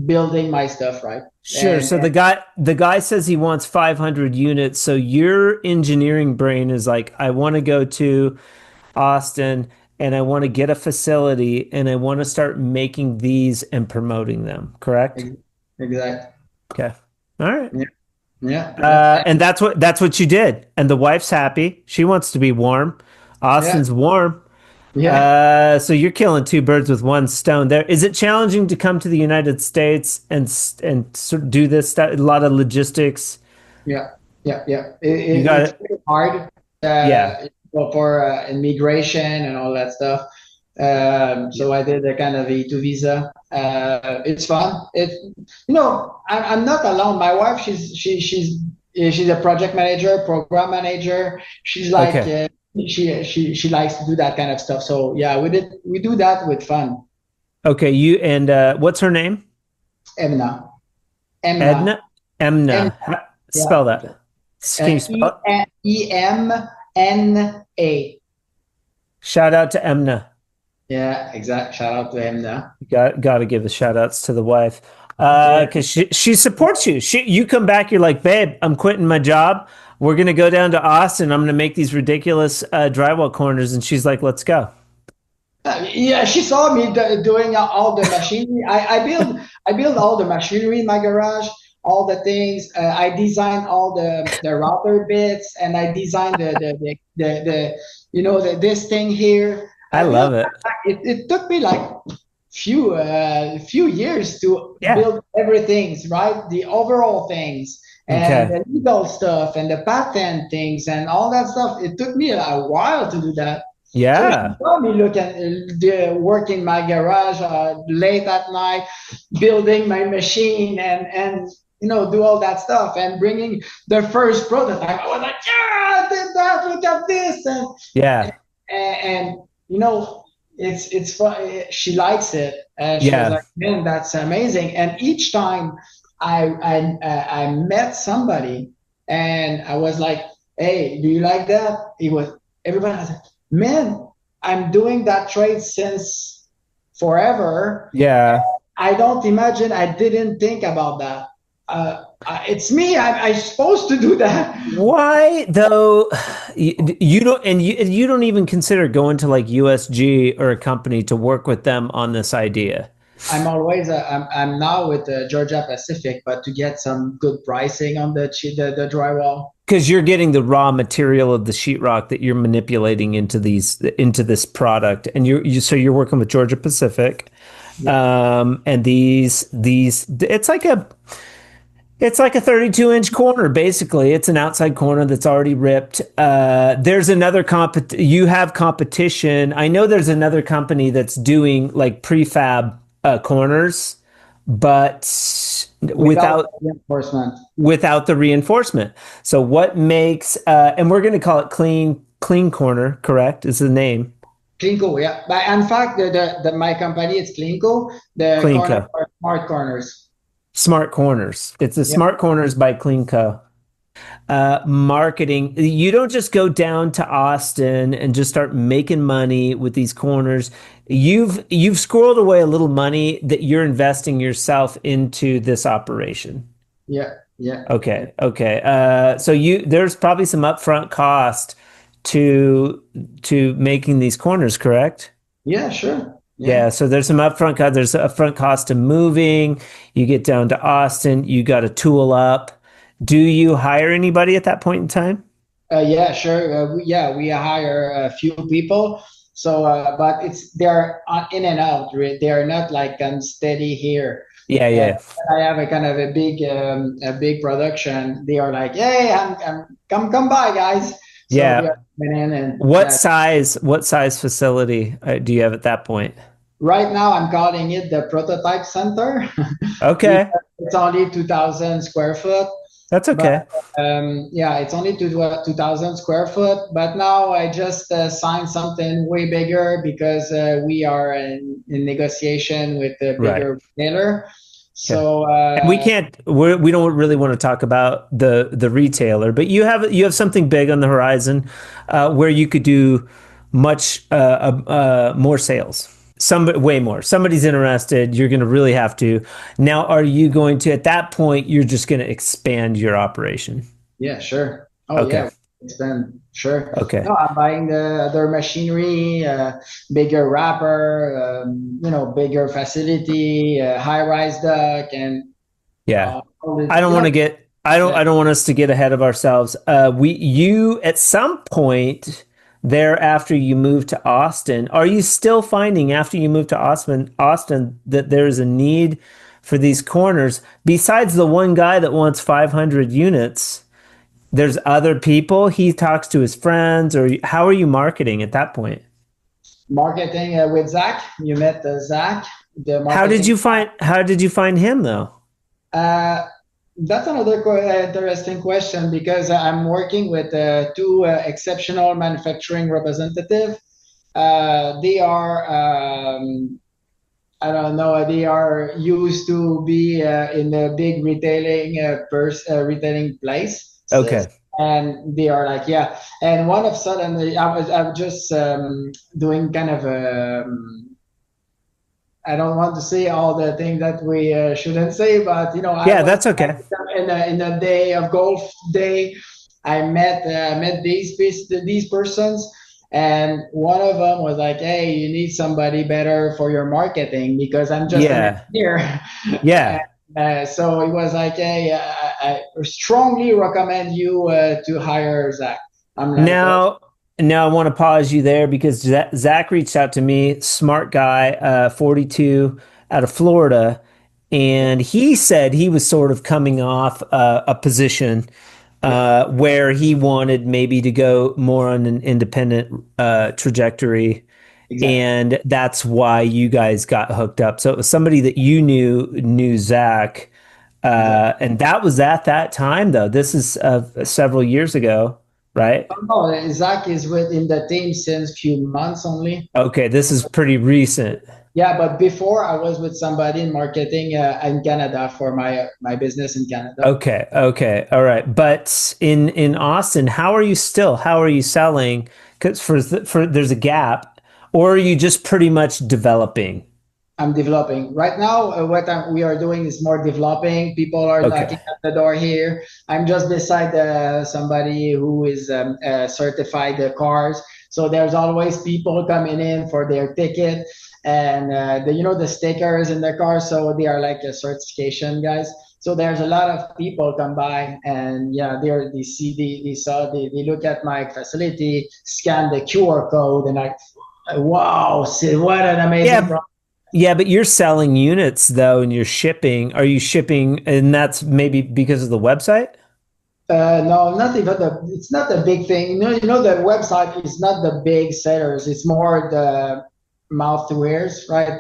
building my stuff, right? Sure. So the guy says he wants 500 units. So your engineering brain is like, I want to go to Austin and I want to get a facility and I want to start making these and promoting them. Correct? Exactly. Okay. All right. Yeah. And that's what you did. And the wife's happy. She wants to be warm. Austin's warm. Yeah. So you're killing two birds with one stone there. Is it challenging to come to the United States and do this stuff? A lot of logistics. Yeah. It's pretty hard. For immigration and all that stuff. So I did a kind of E2 visa. It's fun. I'm not alone. My wife, she's a project manager, program manager. She's like, she likes to do that kind of stuff. So yeah, we do that with fun. Okay, what's her name? Emna. Edna? Emna. Spell that. Can you spell it? EMNA. Shout out to Emna. Yeah, exact. Shout out to Emna. Got to give the shout outs to the wife. Because she supports you. You come back, you're like, babe, I'm quitting my job. We're going to go down to Austin. I'm going to make these ridiculous drywall corners. And she's like, let's go. Yeah, she saw me doing all the machinery. I build all the machinery in my garage, all the things. I designed all the router bits, and I designed this thing here. I love it. It took me like few years to build everything, right? The overall things and the legal stuff and the patent things and all that stuff. It took me a while to do that. Yeah. So she saw me work in my garage late at night, building my machine and do all that stuff and bringing the first prototype. I was like, yeah, I did that. Look at this. And it's fun. She likes it. She was like, man, that's amazing. And each time I met somebody and I was like, hey, do you like that? Everybody was like, man, I'm doing that trade since forever. Yeah. I don't imagine I didn't think about that. It's me. I'm supposed to do that. Why though? You don't, and you don't even consider going to like USG or a company to work with them on this idea I'm always I'm now with Georgia Pacific, but to get some good pricing on the drywall. because you're getting the raw material of the sheetrock that you're manipulating into this product, and so you're working with Georgia Pacific, Yeah, and these it's like a 32-inch corner, basically. It's an outside corner that's already ripped. There's another you have competition. I know there's another company that's doing like prefab corners, but without reinforcement. without the reinforcement. So what makes and we're going to call it clean corner, correct? Is the name CleanCo, yeah. But in fact, my company is CleanCo. The corners CleanCo? are smart corners. Smart Corners. It's the Yeah, Smart Corners by CleanCo. Marketing. You don't just go down to Austin and just start making money with these corners. You've squirreled away a little money that you're investing yourself into this operation. yeah, yeah, Okay. So there's probably some upfront cost to making these corners, correct? yeah. Sure. Yeah. Yeah, so there's some upfront cost. There's upfront cost to moving. You get down to Austin, you got to tool up. Do you hire anybody at that point in time? Yeah, sure. We hire a few people. So, but they're in and out. They are not like steady here. Yeah, Uh, yeah, I have a kind of a big production. They are like, hey, I'm come by, guys. So they yeah. are coming in and What yeah. size? What size facility do you have at that point? Right now, I'm calling it the prototype center. Okay, It's only 2,000 square foot. that's But okay. yeah, it's only 2,000 square foot. But now I just signed something way bigger because we are in negotiation with a Right. bigger retailer. Okay. So And we don't really want to talk about the retailer, but you have something big on the horizon where you could do much more sales. Way more. Somebody's interested. You're going to really have to. Now, are you going to at that point? You're just going to expand your operation. yeah, sure. Oh Okay. yeah, expand. Sure. Okay. No, I'm buying their machinery, bigger wrapper, bigger facility, high-rise duct, and Yeah. all this. I don't want to get. Yeah, I don't want us to get ahead of ourselves. You at some point there after you moved to Austin, are you still finding after you moved to Austin that there's a need for these corners besides the one guy that wants 500 units? There's other people he talks to his friends, or how are you marketing at that point? marketing with Zach. You met Zach, the How did marketing. you find him though? Uh, that's another interesting question because I'm working with two exceptional manufacturing representative. They are, I don't know, they are used to be in a big retailing place. Okay. And they are like, yeah. And one of sudden, I was just doing kind of I don't want to say all the things that we shouldn't say, but I Yeah, was that's okay. in a day of golf day. I met these persons, and one of them was like, "Hey, you need somebody better for your marketing because I'm just an Yeah. engineer." And, Yeah. so it was like, "Hey, I strongly recommend you to hire Zach." I'm like, "Oh, Now, now I want to pause you there because Zach reached out to me, smart guy, 42 out of Florida, and he said he was sort of coming off a position yeah, where he wanted maybe to go more on an independent trajectory, exactly." and that's why you guys got hooked up. So it was somebody that you knew Zach, Exactly. and that was at that time though. This is several years ago, right? Oh, Zach is within the team since few months only. Okay, this is pretty recent. Yeah, but before I was with somebody in marketing in Canada for my business in Canada. Okay, all right. But in Austin, how are you still? How are you selling? Because for there's a gap, or are you just pretty much developing? I'm developing right now. We are doing is more developing. People are Okay. knocking at the door here. I'm just beside somebody who is certified cars. So there's always people coming in for their ticket and the stickers in the car. So they are like a certification guys. So there's a lot of people come by and yeah, they see they look at my facility, scan the QR code, and I wow, see, what an amazing Yeah. product. Yeah, but you're selling units though, and you're shipping. Are you shipping? And that's maybe because of the website? No, not even it's not a big thing. The website is not the big sellers. It's more the mouth to ears, right?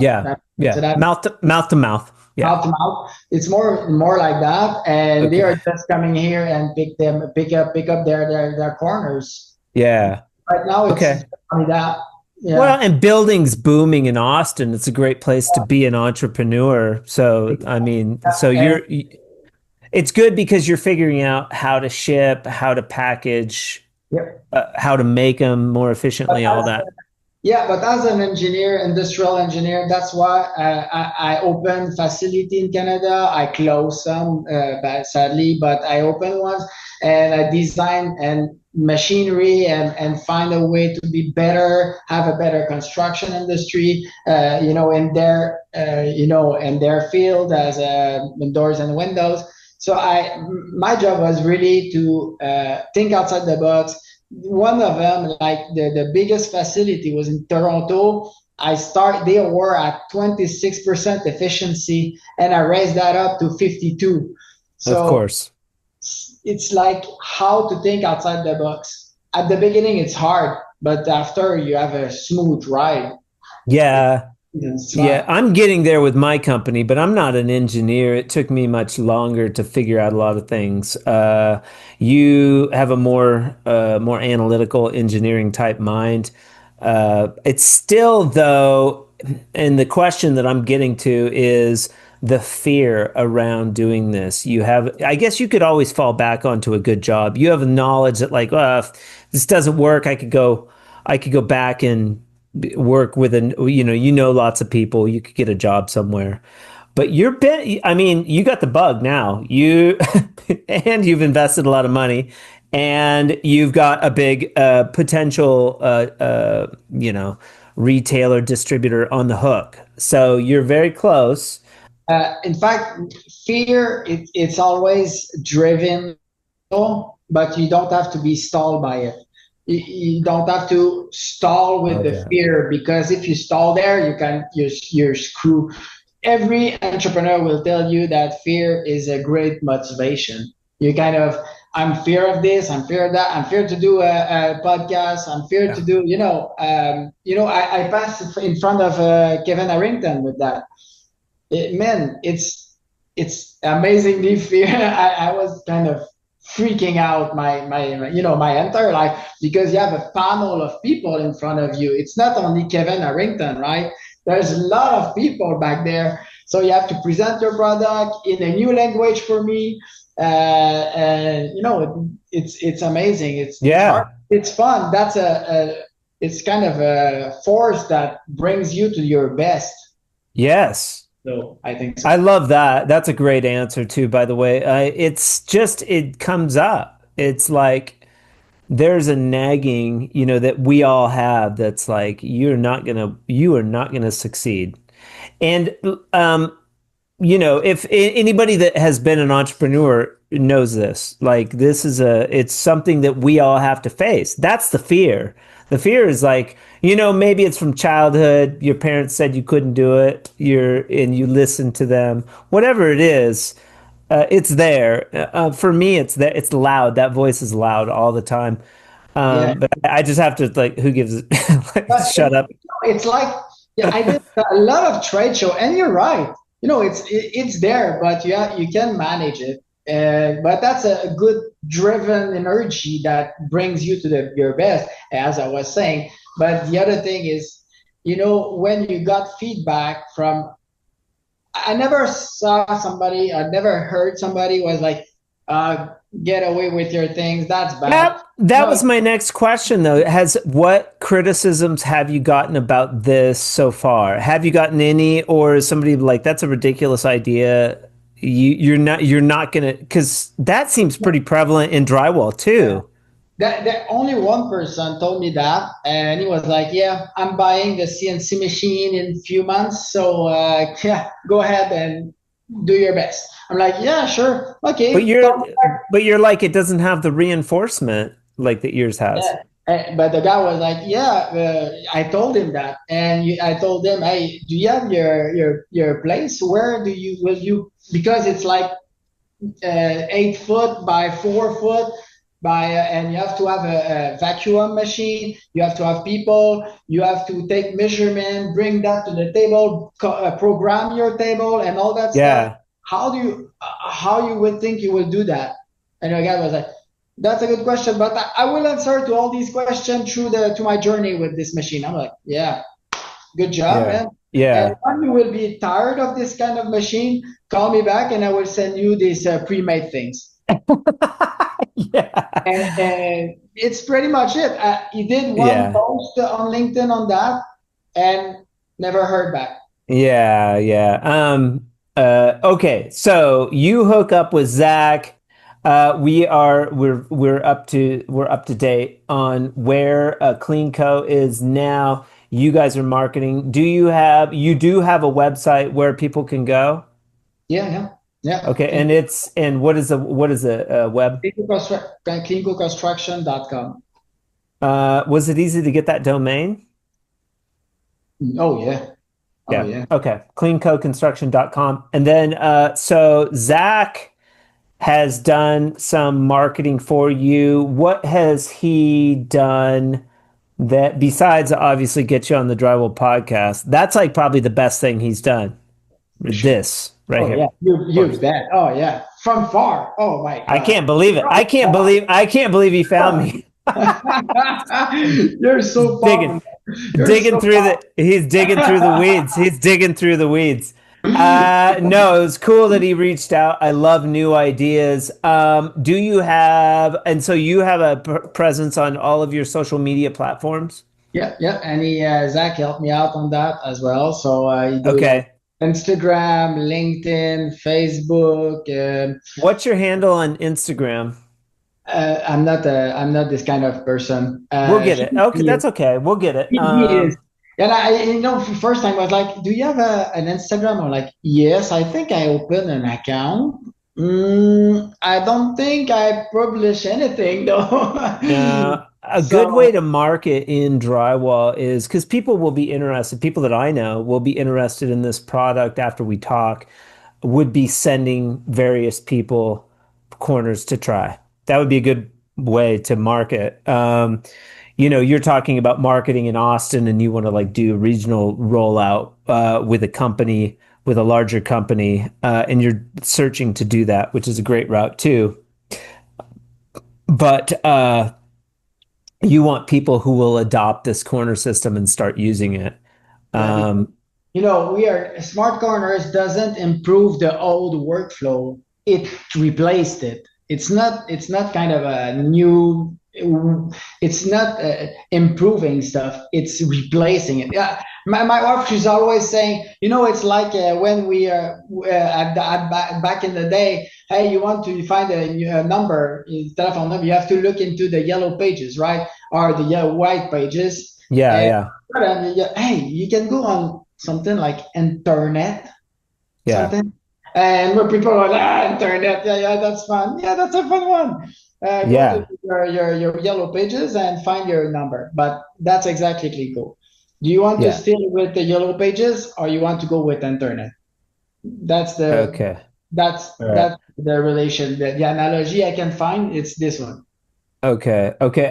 Yeah. So Yeah. that Mouth to mouth. Yeah. mouth to mouth. It's more like that, and they are Okay. just coming here and pick up their corners. Yeah. Right now, it's Okay. only that. Well, Yeah. and building's booming in Austin. It's a great place to be an entrepreneur. So, I mean, so And it's good because you're figuring out how to ship, how to package, yeah. how to make them more efficiently, all that. Yeah, but as an engineer, industrial engineer, that's why I open facility in Canada. I close some, sadly, but I open ones and I design and machinery and find a way to be better, have a better construction industry, in their field as doors and windows. So my job was really to think outside the box. One of them, like the biggest facility was in Toronto. They were at 26% efficiency and I raised that up to 52. Of So course. it's like how to think outside the box. At the beginning, it's hard, but after you have a smooth ride, Yeah. it's Yeah, fun. I'm getting there with my company, but I'm not an engineer. It took me much longer to figure out a lot of things. You have a more analytical engineering type mind. It's still though, and the question that I'm getting to is the fear around doing this. You have, I guess you could always fall back onto a good job. You have knowledge that like, if this doesn't work, I could go back and work with lots of people, you could get a job somewhere, but I mean, you got the bug now, and you've invested a lot of money and you've got a big potential retailer distributor on the hook, so you're very close. In fact, fear, it's always driven, but you don't have to be stalled by it. You don't have to stall with the Okay. fear because if you stall there, you're screwed. Every entrepreneur will tell you that fear is a great motivation. You kind of, I'm fear of this, I'm fear of that, I'm fear to do a podcast, I'm fear to Yeah. do, I passed in front of Kevin Harrington with that. Man, it's amazingly fear. I was kind of freaking out my entire life because you have a panel of people in front of you. It's not only Kevin Harrington, right? There's a lot of people back there. So you have to present your product in a new language for me. And it's amazing. It's hard. Yeah. It's fun. It's kind of a force that brings you to your best. Yes. So I think so. I love that. That's a great answer too, by the way. It's just, it comes up. It's like there's a nagging, that we all have, that's like you are not gonna succeed. And if anybody that has been an entrepreneur knows this, like it's something that we all have to face. That's the fear. The fear is like, maybe it's from childhood. Your parents said you couldn't do it. And you listen to them. Whatever it is, it's there. For me, it's there. It's loud. That voice is loud all the time. Yeah. But I just have to like, who gives like, But shut up. it's like, yeah, I did a lot of trade show, and you're right. It's there, but you can manage it. But that's a good driven energy that brings you to your best, as I was saying. But the other thing is, when you got feedback from, I never saw somebody, I never heard somebody was like, get away with your things. That's bad. Yep. That No, was my next question, though. What criticisms have you gotten about this so far? Have you gotten any, or is somebody like, that's a ridiculous idea? You're not gonna, because that seems pretty prevalent in drywall too. that only one person told me that, and he was like, "Yeah, I'm buying the CNC machine in a few months, so yeah, go ahead and do your best." I'm like, "Yeah, sure, But okay." you're, but you're like, it doesn't have the reinforcement like that yours has. Yeah. But the guy was like, "Yeah." I told him that, and I told him, "Hey, do you have your place? Where do you will you? Because it's like 8 foot by 4 foot and you have to have a vacuum machine, you have to have people, you have to take measurement, bring that to the table, program your table and all that stuff. Yeah. How you would think you will do that?" And the guy was like, "That's a good question, but I will answer to all these questions through to my journey with this machine." I'm like, "Yeah, good job, Yeah. man. And Yeah. when you will be tired of this kind of machine, call me back and I will send you these pre-made things." Yeah. And it's pretty much it. He did one Yeah. post on LinkedIn on that and never heard back. Yeah. Yeah. Okay. So you hook up with Zach. We're up to date on where CleanCo is now. You guys are marketing. You do have a website where people can go? Yeah, yeah, yeah. Okay. And what is a web? CleanCoConstruction.com. Was it easy to get that domain? Oh, yeah. Oh, Yeah. yeah. Okay. CleanCoConstruction.com. And then, so Zach has done some marketing for you. What has he done that besides obviously get you on the Drywall podcast? That's like probably the best thing he's done. This right Oh, here. yeah. You bet. Oh, yeah. From far. Oh, my I God. can't believe it. I can't believe he found me. You're so Digging. far. You're so far. He's digging through the weeds. He's digging through the weeds. No, it was cool that he reached out. I love new ideas. Do you have, and so you have a presence on all of your social media platforms? Yeah, yeah, and Zach helped me out on that as well. So you do like Okay. Instagram, LinkedIn, Facebook. What's your handle on Instagram? I'm not this kind of person. We'll get it. Okay, that's okay. We'll get it. He is. And for first time I was like, "Do you have an Instagram?" I'm like, "Yes, I think I opened an account. I don't think I publish anything though." No, a good way So to market in drywall is because people will be interested, people that I know will be interested in this product after we talk, would be sending various people corners to try. That would be a good way to market. You're talking about marketing in Austin and you want to like do a regional rollout with a company, with a larger company, and you're searching to do that, which is a great route too. But you want people who will adopt this corner system and start using it. yeah, Um, we are smart corners doesn't improve the old workflow. It replaced it. It's not kind of a new. It's not improving stuff. It's replacing it. Yeah, my wife, she's always saying, it's like when we are back in the day. Hey, you want to find a number, a telephone number, you have to look into the yellow pages, right? Or the yellow white pages. yeah, And yeah, hey, you can go on something like internet, yeah, something. And where people are like, internet, yeah, yeah, that's fun. Yeah, that's a fun one. Go to yeah, your yellow pages and find your number. But that's exactly CleanCo. Do you want to yeah. stay with the yellow pages or you want to go with internet? That's the Okay. All right. that's the relation. The analogy I can find, it's this one. Okay. Okay.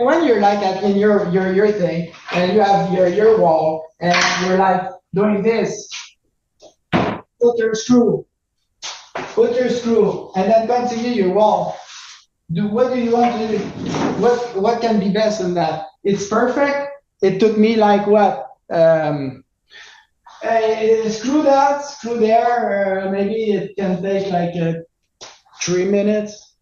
When you're like in your thing and you have your wall and you're like doing this, put your screw, and then continue your wall. What do you want to do? What can be best in that? It's perfect. It took me like what? Screw that, screw there. Maybe it can take like 3 minutes,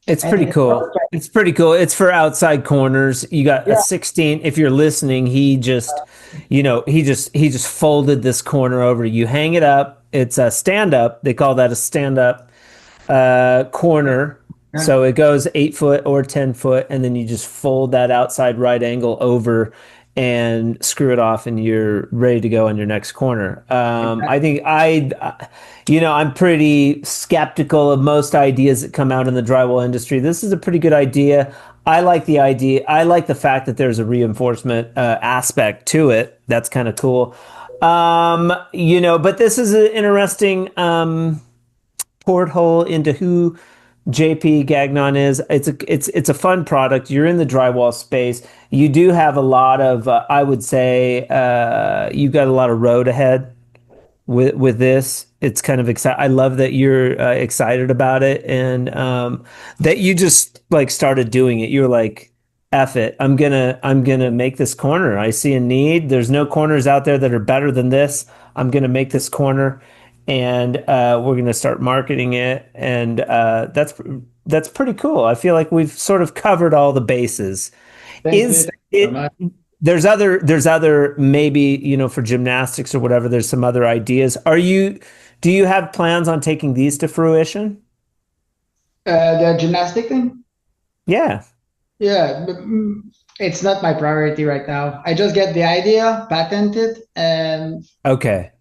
It's and pretty it's cool. perfect. It's pretty cool. It's for outside corners. You got a Yeah, 16. If you're listening, he just, he just folded this corner over. You hang it up. It's a stand up. They call that a stand up corner. yeah. So it goes 8 foot or 10 foot, and then you just fold that outside right angle over and screw it off, and you're ready to go on your next corner. I Exactly. think I'm pretty skeptical of most ideas that come out in the drywall industry. This is a pretty good idea. I like the idea. I like the fact that there's a reinforcement aspect to it. That's kind of cool. But this is an interesting porthole into who JP Gagnon is. It's a fun product. You're in the drywall space. You do have a lot of I would say you've got a lot of road ahead with this. It's kind of exciting. I love that you're excited about it, and that you just like started doing it. You're like, F it. I'm gonna make this corner. I see a need. There's no corners out there that are better than this. I'm gonna make this corner, and we're gonna start marketing it, and that's pretty cool. I feel like we've sort of covered all the bases. Thank you. Is Thank you so it much. there's other maybe for gymnastics or whatever, there's some other ideas. Do you have plans on taking these to fruition? The gymnastic thing? Yeah. Yeah, it's not my priority right now. I just get the idea, patent it, and Okay.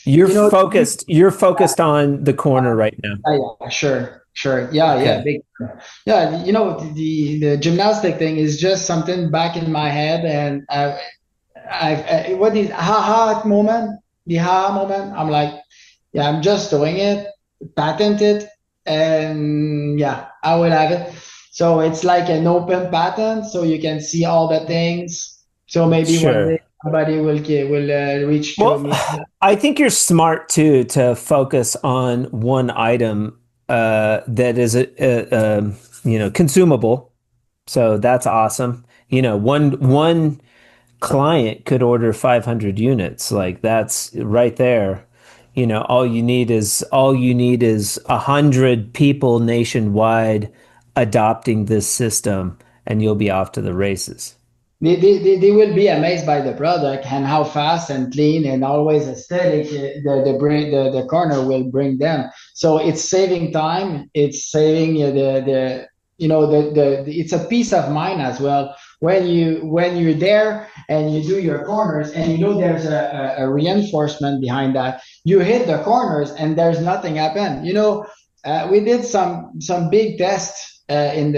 You're you know, focused. You're focused on the corner right now. yeah, sure, sure. Yeah, yeah, Okay. big. Yeah, the gymnastic thing is just something back in my head, and what is haha moment? The haha moment. I'm like, yeah, I'm just doing it, patent it, and yeah, I will have it. So it's like an open patent, so you can see all the things. So maybe one day Sure. somebody will reach to Well, me. I think you're smart too to focus on one item that is consumable. So that's awesome. One client could order 500 units. Like that's right there. All you need is 100 people nationwide adopting this system, and you'll be off to the races. They will be amazed by the product and how fast and clean and always aesthetic the corner will bring them. So it's saving time. It's saving the you know the it's a peace of mind as well when you're there and you do your corners and there's a reinforcement behind that. You hit the corners and there's nothing happen. We did some big tests in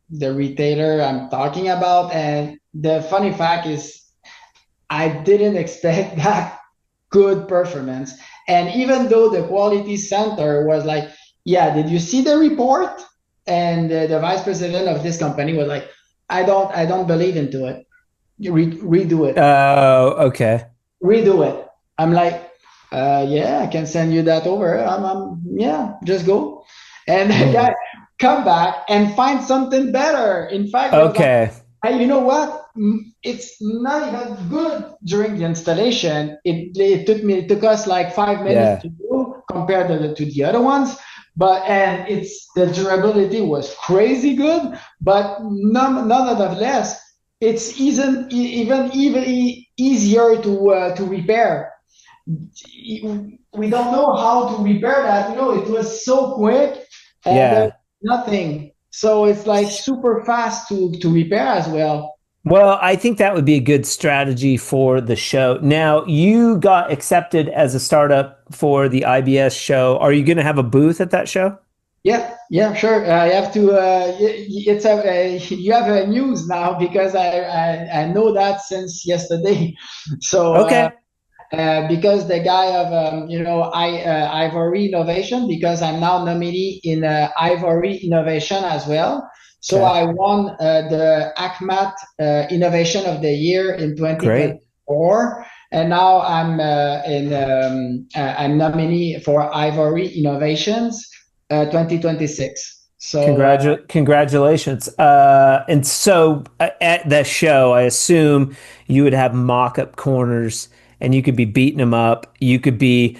the retailer I'm talking about. And the funny fact is, I didn't expect that good performance. And even though the quality center was like, yeah, did you see the report? And the vice president of this company was like, I don't believe into it. Redo it. Oh, okay. Redo it. I'm like, yeah, I can send you that over. Yeah, just go. And the Hmm. guy come back and find something better. In fact, he was like, Okay. hey, you know what? It's not even good during the installation. It took us like 5 minutes Yeah. to do compared to the other ones. And the durability was crazy good, but nonetheless, it's even easier to repair. We don't know how to repair that. It was so quick and there's Yeah. nothing. So it's like super fast to repair as well. Well, I think that would be a good strategy for the show. Now, you got accepted as a startup for the IBS show. Are you going to have a booth at that show? Yeah, yeah, sure. I have to. You have a news now because I know that since yesterday. So Okay. because the guy of Ivory Innovation, because I'm now nominee in Ivory Innovation as well. So Okay. I won the ACMAT Innovation of the Year in Great. 2024, and now I'm nominee for Ivory Innovations 2026. So Congratulations. And so at the show, I assume you would have mock-up corners, and you could be beating them up. You could be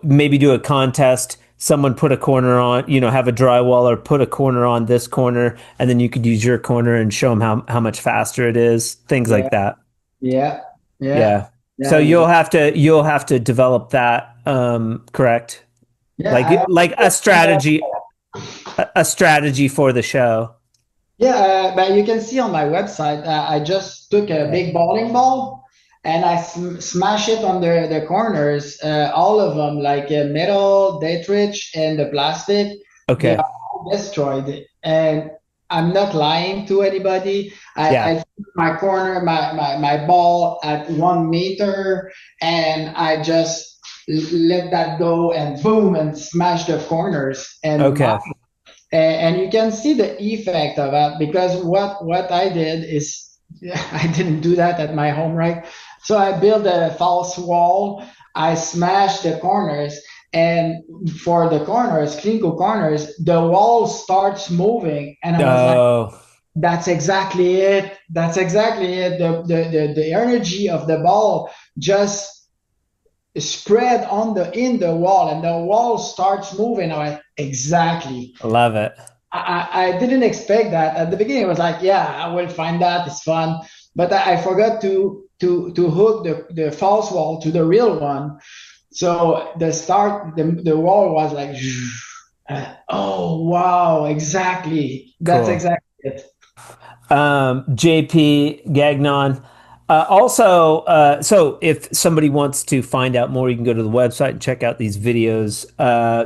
maybe do a contest, someone put a corner on, have a drywall or put a corner on this corner, and then you could use your corner and show them how much faster it is, things Yeah, like that. yeah, yeah, Yeah. So yeah, exactly. you'll have to develop that, correct? Yeah, Like a strategy for the show. yeah, but you can see on my website, I just took a Okay. big bowling ball and I smash it on the corners, all of them, like metal, Dietrich, and the plastic. They Okay. are all destroyed. And I'm not lying to anybody. I Yeah. took my corner, my ball at 1 meter, and I just let that go and boom and smash the corners. Okay. And you can see the effect of that because what I did is I didn't do that at my home, right? So I built a false wall. I smashed the corners, and for the corners, CleanCo corners, the wall starts moving, and I was like, Oh, "That's exactly it. That's exactly it. The energy of the ball just spread on the in the wall, and the wall starts moving." I went, exactly. I love it. I didn't expect that at the beginning. I was like, yeah, I will find that. It's fun. But I forgot to hook the false wall to the real one. So the wall was like, oh, wow, exactly. That's Cool. exactly it. JP Gagnon. So if somebody wants to find out more, you can go to the website and check out these videos.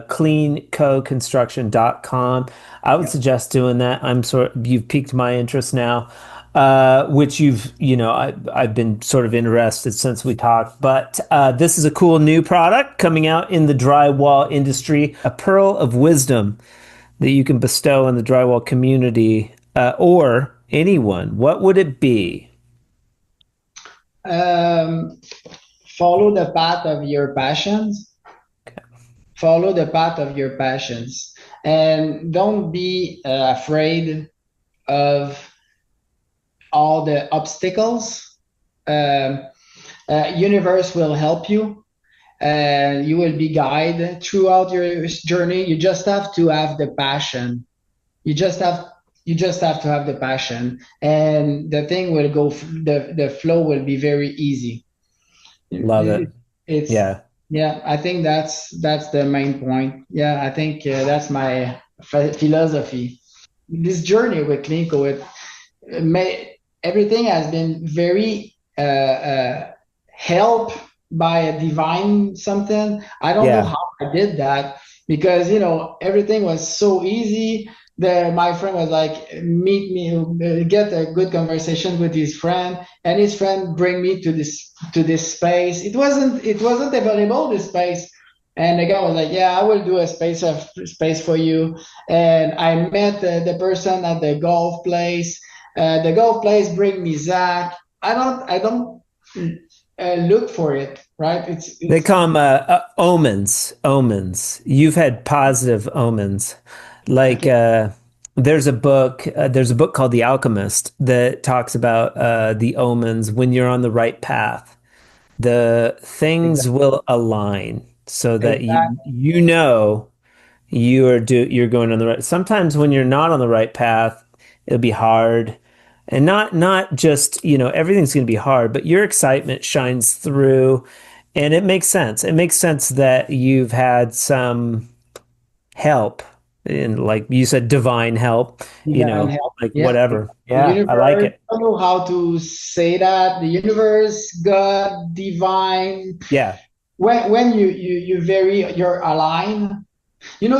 CleanCoConstruction.com. I would Yeah. suggest doing that. You've piqued my interest now, which I've been sort of interested since we talked. But this is a cool new product coming out in the drywall industry, a pearl of wisdom that you can bestow on the drywall community, or anyone, what would it be? Um, Follow the path of your passions. Follow the path of your passions. And don't be afraid of all the obstacles. Um, Universe will help you. You will be guided throughout your journey. You just have to have the passion. You just have you just have to have the passion, and the thing will go. The flow will be very easy. Love it. It's Yeah. yeah. I think that's the main point. Yeah, I think that's my philosophy. This journey with CleanCo, everything has been very helped by a divine something. I don't know Yeah. how I did that because everything was so easy. My friend was like, meet me, get a good conversation with his friend, and his friend bring me to this space. It wasn't available, this space. And the guy was like, "Yeah, I will do a space for you." And I met the person at the golf place. The golf place bring me Zach. I don't look for it, right? It's They it's call them omens. Omens. You've had positive omens. Like okay. there's a book called The Alchemist that talks about the omens when you're on the right path. The things Exactly. will align so that Exactly. you're going on the right. Sometimes when you're not on the right path, it'll be hard. And not just, everything's going to be hard, but your excitement shines through and it makes sense. It makes sense that you've had some help and like you said, divine help, Divine help. like Yeah. whatever. The Yeah, I like universe. it. I don't know how to say that. The universe, God, divine. Yeah. When you're aligned.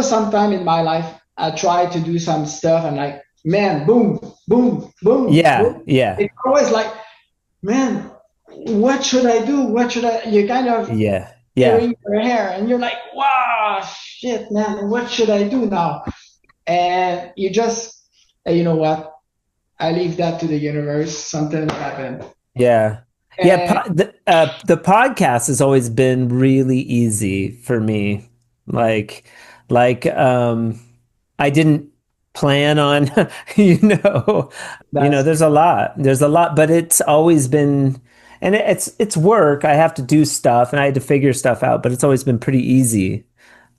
Sometime in my life, I try to do some stuff. I'm like, man, boom, boom, boom, Yeah. boom. Yeah. It's always like, man, what should I do? What should I? You're kind of Yeah. Yeah. tearing your hair, and you're like, wow, shit, man, what should I do now? And you just, you know what? I leave that to the universe. Something will happen. Yeah. Yeah, And the podcast has always been really easy for me. Like like I didn't plan on you know, that's there's a lot, but it's always been and it's work. I have to do stuff and I had to figure stuff out, but it's always been pretty easy.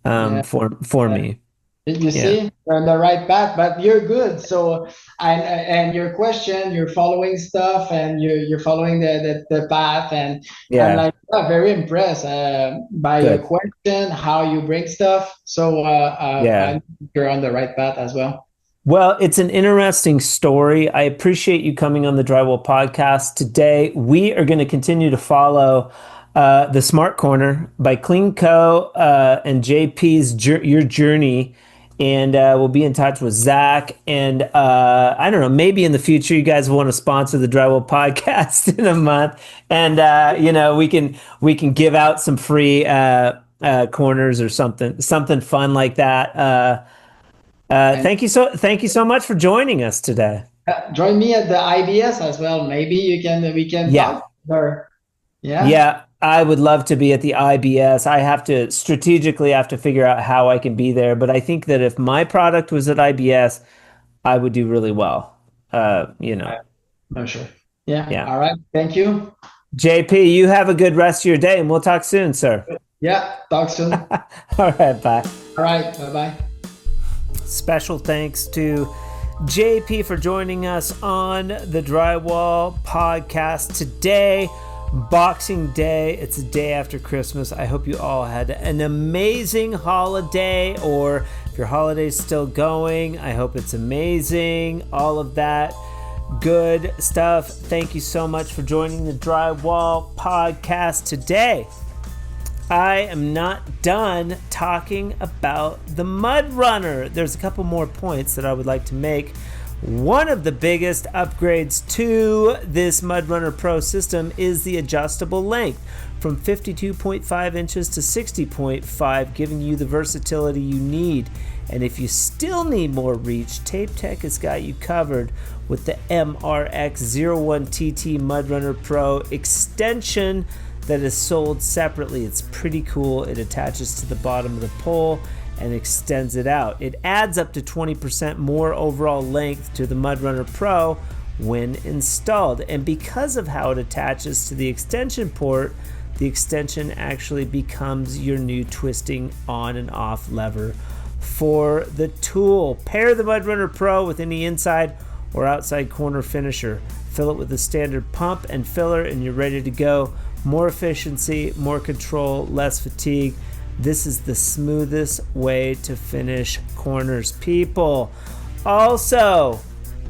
Yeah. for me. You Yeah. see, you're on the right path, but you're good. So, and your question, you're following stuff, and you're following the path, and I'm Yeah. like, oh, very impressed by your Good. question, how you bring stuff. So, I Yeah. think you're on the right path as well. Well, it's an interesting story. I appreciate you coming on the Drywall Podcast. Today, we are going to continue to follow the Smart Corner by CleanCo and JP's your journey. And we'll be in touch with Zach. And I don't know, maybe in the future, you guys want to sponsor the Drywall Podcast in a month. And, we can give out some free corners or something fun like that. And Thank you so much for joining us today. join me at the IBS as well. Maybe we can Yeah. talk there. Yeah. Yeah, I would love to be at the IBS. I have to strategically have to figure out how I can be there, but I think that if my product was at IBS, I would do really well. No, sure. Yeah. Yeah. All right. Thank you. JP, you have a good rest of your day and we'll talk soon, sir. Yeah. Talk soon. All right, bye. All right. Bye bye. Special thanks to JP for joining us on the Drywall Podcast today. Boxing Day. It's a day after Christmas. I hope you all had an amazing holiday, or if your holiday's still going, I hope it's amazing. All of that good stuff. Thank you so much for joining the Drywall Podcast today. I am not done talking about the Mud Runner. There's a couple more points that I would like to make. One of the biggest upgrades to this Mud Runner Pro system is the adjustable length from 52.5 inches to 60.5, giving you the versatility you need. And if you still need more reach, Tape Tech has got you covered with the MRX01TT Mud Runner Pro extension that is sold separately. It's pretty cool. It attaches to the bottom of the pole and extends it out. It adds up to 20% more overall length to the Mud Runner Pro when installed. And because of how it attaches to the extension port, the extension actually becomes your new twisting on and off lever for the tool. Pair the Mud Runner Pro with any inside or outside corner finisher. Fill it with a standard pump and filler and you're ready to go. More efficiency, more control, less fatigue. This is the smoothest way to finish corners, people. Also,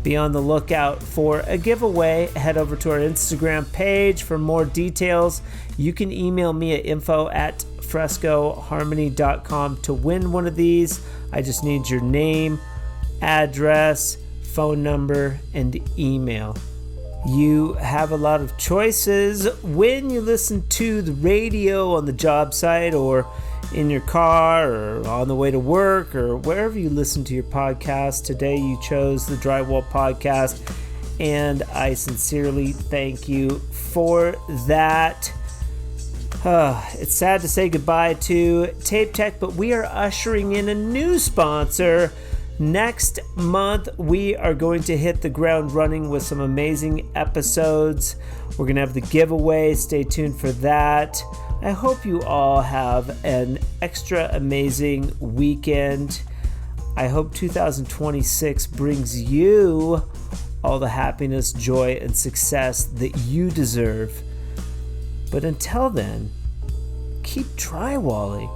be on the lookout for a giveaway. Head over to our Instagram page for more details. You can email me at info@frescoharmony.com to win one of these. I just need your name, address, phone number, and email. You have a lot of choices when you listen to the radio on the job site or in your car or on the way to work or wherever you listen to your podcast. Today you chose the Drywall Podcast, and I sincerely thank you for that. It's sad to say goodbye to Tape Tech, but we are ushering in a new sponsor. Next month, we are going to hit the ground running with some amazing episodes. We're going to have the giveaway. Stay tuned for that. I hope you all have an extra amazing weekend. I hope 2026 brings you all the happiness, joy, and success that you deserve. But until then, keep drywalling.